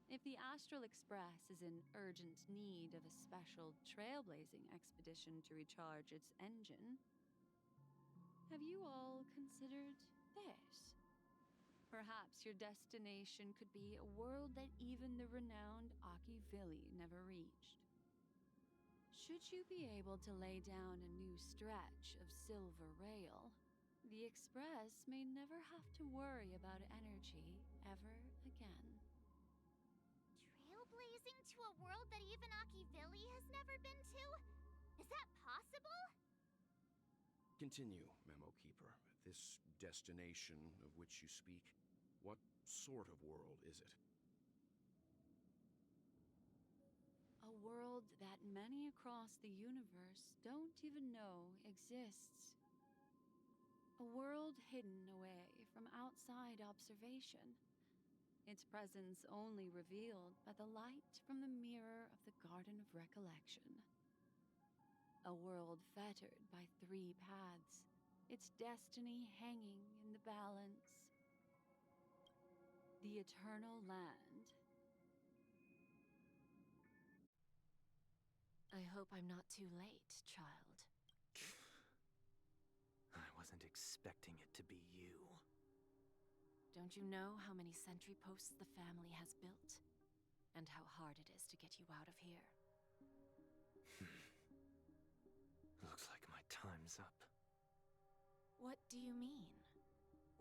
If the Astral Express is in urgent need of a special trailblazing expedition to recharge its engine, have you all considered this? Perhaps your destination could be a world that even the renowned Akivili never reached. Should you be able to lay down a new stretch of silver rail, the Express may never have to worry about energy ever again. Trailblazing to a world that even Akivili has never been to? Is that possible? Continue, Memo Keeper. This destination of which you speak, what sort of world is it? A world that many across the universe don't even know exists. A world hidden away from outside observation. Its presence only revealed by the light from the mirror of the Garden of Recollection. A world fettered by 3 paths, its destiny hanging in the balance. The Eternal Land. I hope I'm not too late, child. I wasn't expecting it to be you. Don't you know how many sentry posts the family has built? And how hard it is to get you out of here? Looks like my time's up. What do you mean?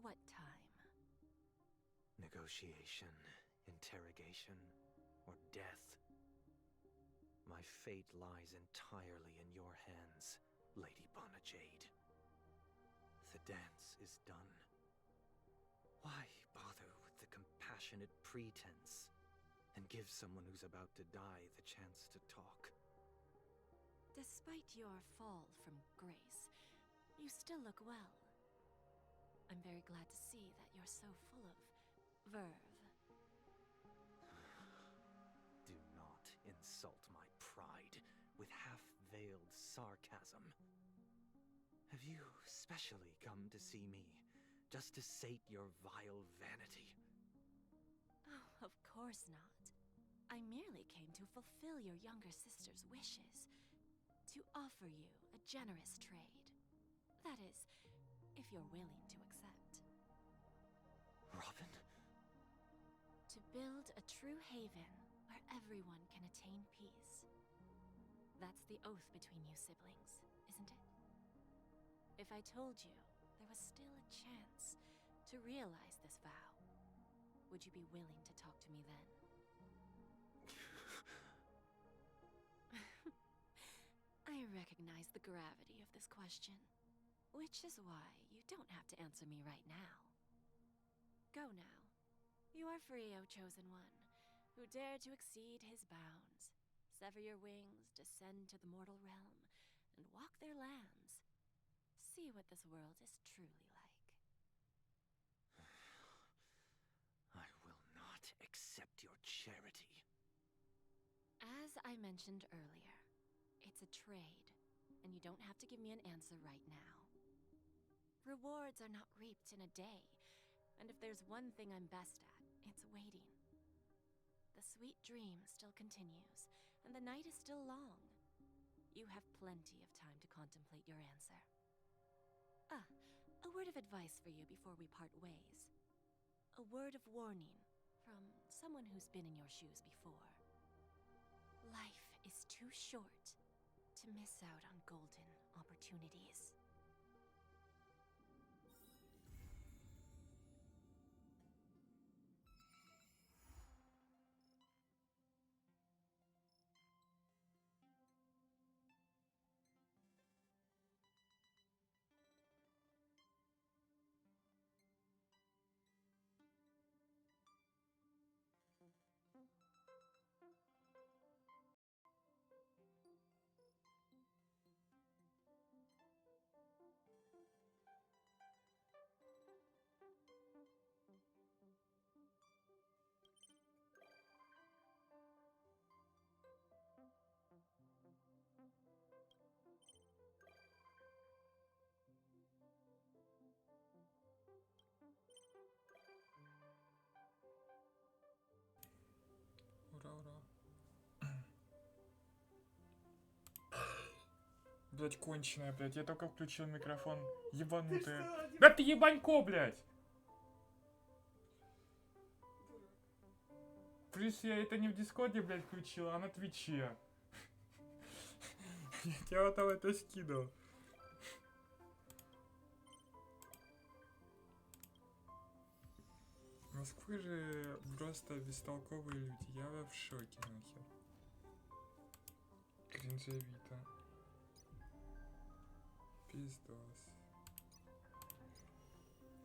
What time? Negotiation, interrogation, or death. My fate lies entirely in your hands, Lady Bonajade. The dance is done. Why bother with the compassionate pretense and give someone who's about to die the chance to talk? Despite your fall from grace, you still look well. I'm very glad to see that you're so full of verve. Do not insult my pride with half-veiled sarcasm. Have you specially come to see me, just to sate your vile vanity? Oh, of course not. I merely came to fulfill your younger sister's wishes. To offer you a generous trade. That is, if you're willing to accept. Robin? To build a true haven where everyone can attain peace. That's the oath between you siblings, isn't it? If I told you there was still a chance to realize this vow, would you be willing to talk to me then? I recognize the gravity of this question, which is why you don't have to answer me right now. Go now. You are free, O Chosen One, who dare to exceed his bounds, sever your wings, descend to the mortal realm, and walk their lands. See what this world is truly like. I will not accept your charity. As I mentioned earlier, it's a trade, and you don't have to give me an answer right now. Rewards are not reaped in a day, and if there's one thing I'm best at, it's waiting. The sweet dream still continues, and the night is still long. You have plenty of time to contemplate your answer. A word of advice for you before we part ways. A word of warning from someone who's been in your shoes before. Life is too short to miss out on golden opportunities. Ура, ура. Блять, конченая, блять. Я только включил микрофон. Ебанутая. Да ты ебанько, блять! Плюс я это не в Дискорде, блять, включил, а на Твиче. Я вот там это скидывал. Москвы же просто бестолковые люди. Я в шоке, нахер. Кринжевито. Пиздос.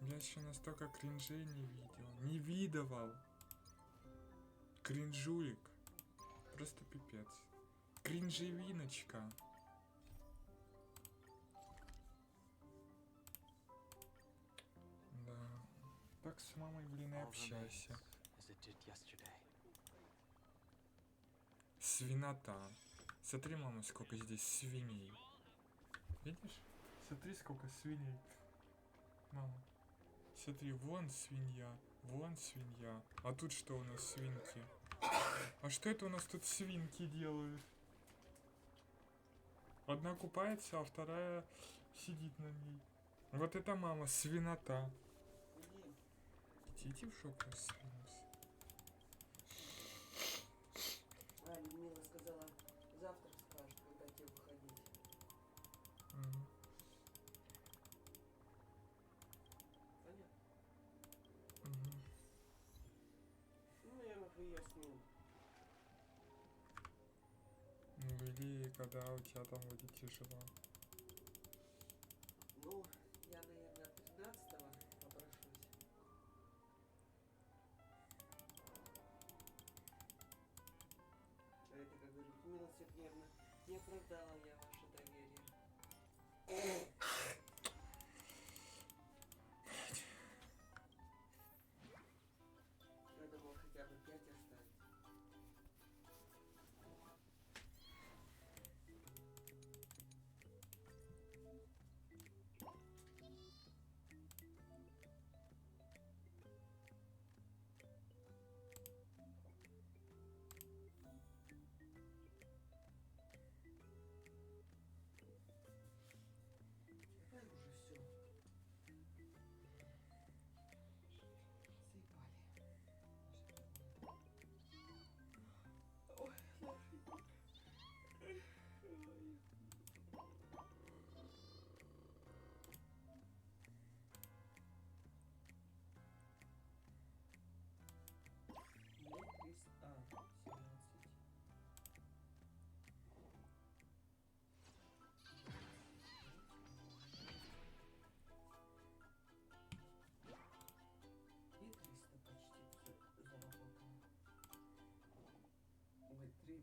Я еще настолько кринжей не видел. Не видывал. Кринжулик. Просто пипец. Кринжевиночка. Да. Так с мамой, блин, и общайся. Свинота. Смотри, мама, сколько здесь свиней. Видишь? Смотри, сколько свиней. Мама. Смотри, вон свинья. Вон свинья. А тут что у нас свинки? А что это у нас тут свинки делают? Одна купается, а вторая сидит на ней. Вот это мама, свинота. Иди в шоп рассвинулся. Людмила сказала, завтра скажет, когда тебе выходить. Понятно? Ну, наверное, выясним. Ну или когда у тебя там будет тяжело. Ну, я, наверное, 13-го попрошусь. А это, как говорит, Людмила Сергеевна, не оправдала я ваше доверие. Я думал, хотя бы 5 оставить.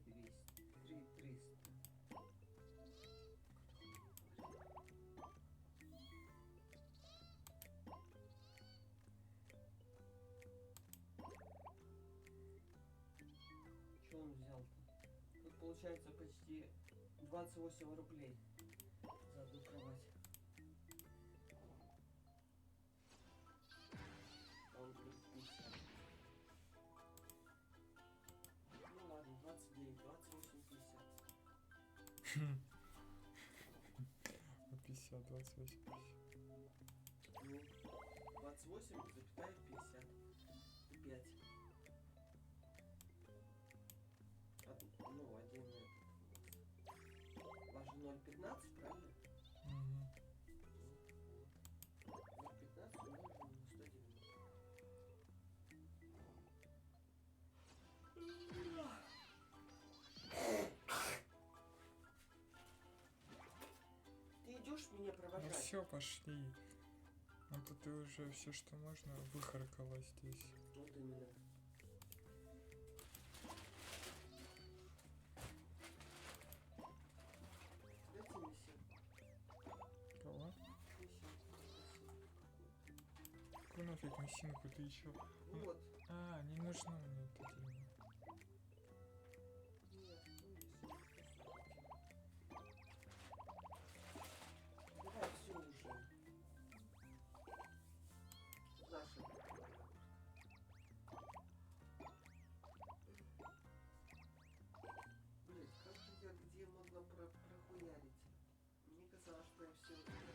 300. Что он взял-то? Тут получается почти 28 рублей за одну кровать. А он говорит 50. Ну ладно, 29, 28, 50. 50, 28, 50. Ну, 28,50. 5. Ну, один этот. Ваш 0,15, правильно? Угу. 0,15 умножим на 190. Ты идешь меня Ну провожать? все, пошли. А то ты уже все, что можно, выхаркала здесь. Вот именно. Дайте мне симку. Кого? Какую нафиг мужчинку ты еще? Вот. А, не нужно мне это дело. Нет, ну если. Давай все уже. Наша. Блять, как же я где могла прохуярить? Мне казалось, что я все сделала.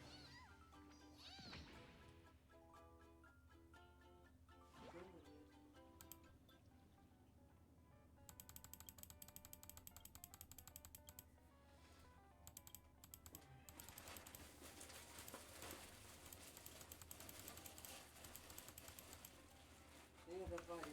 Дома нет. Ну, давай,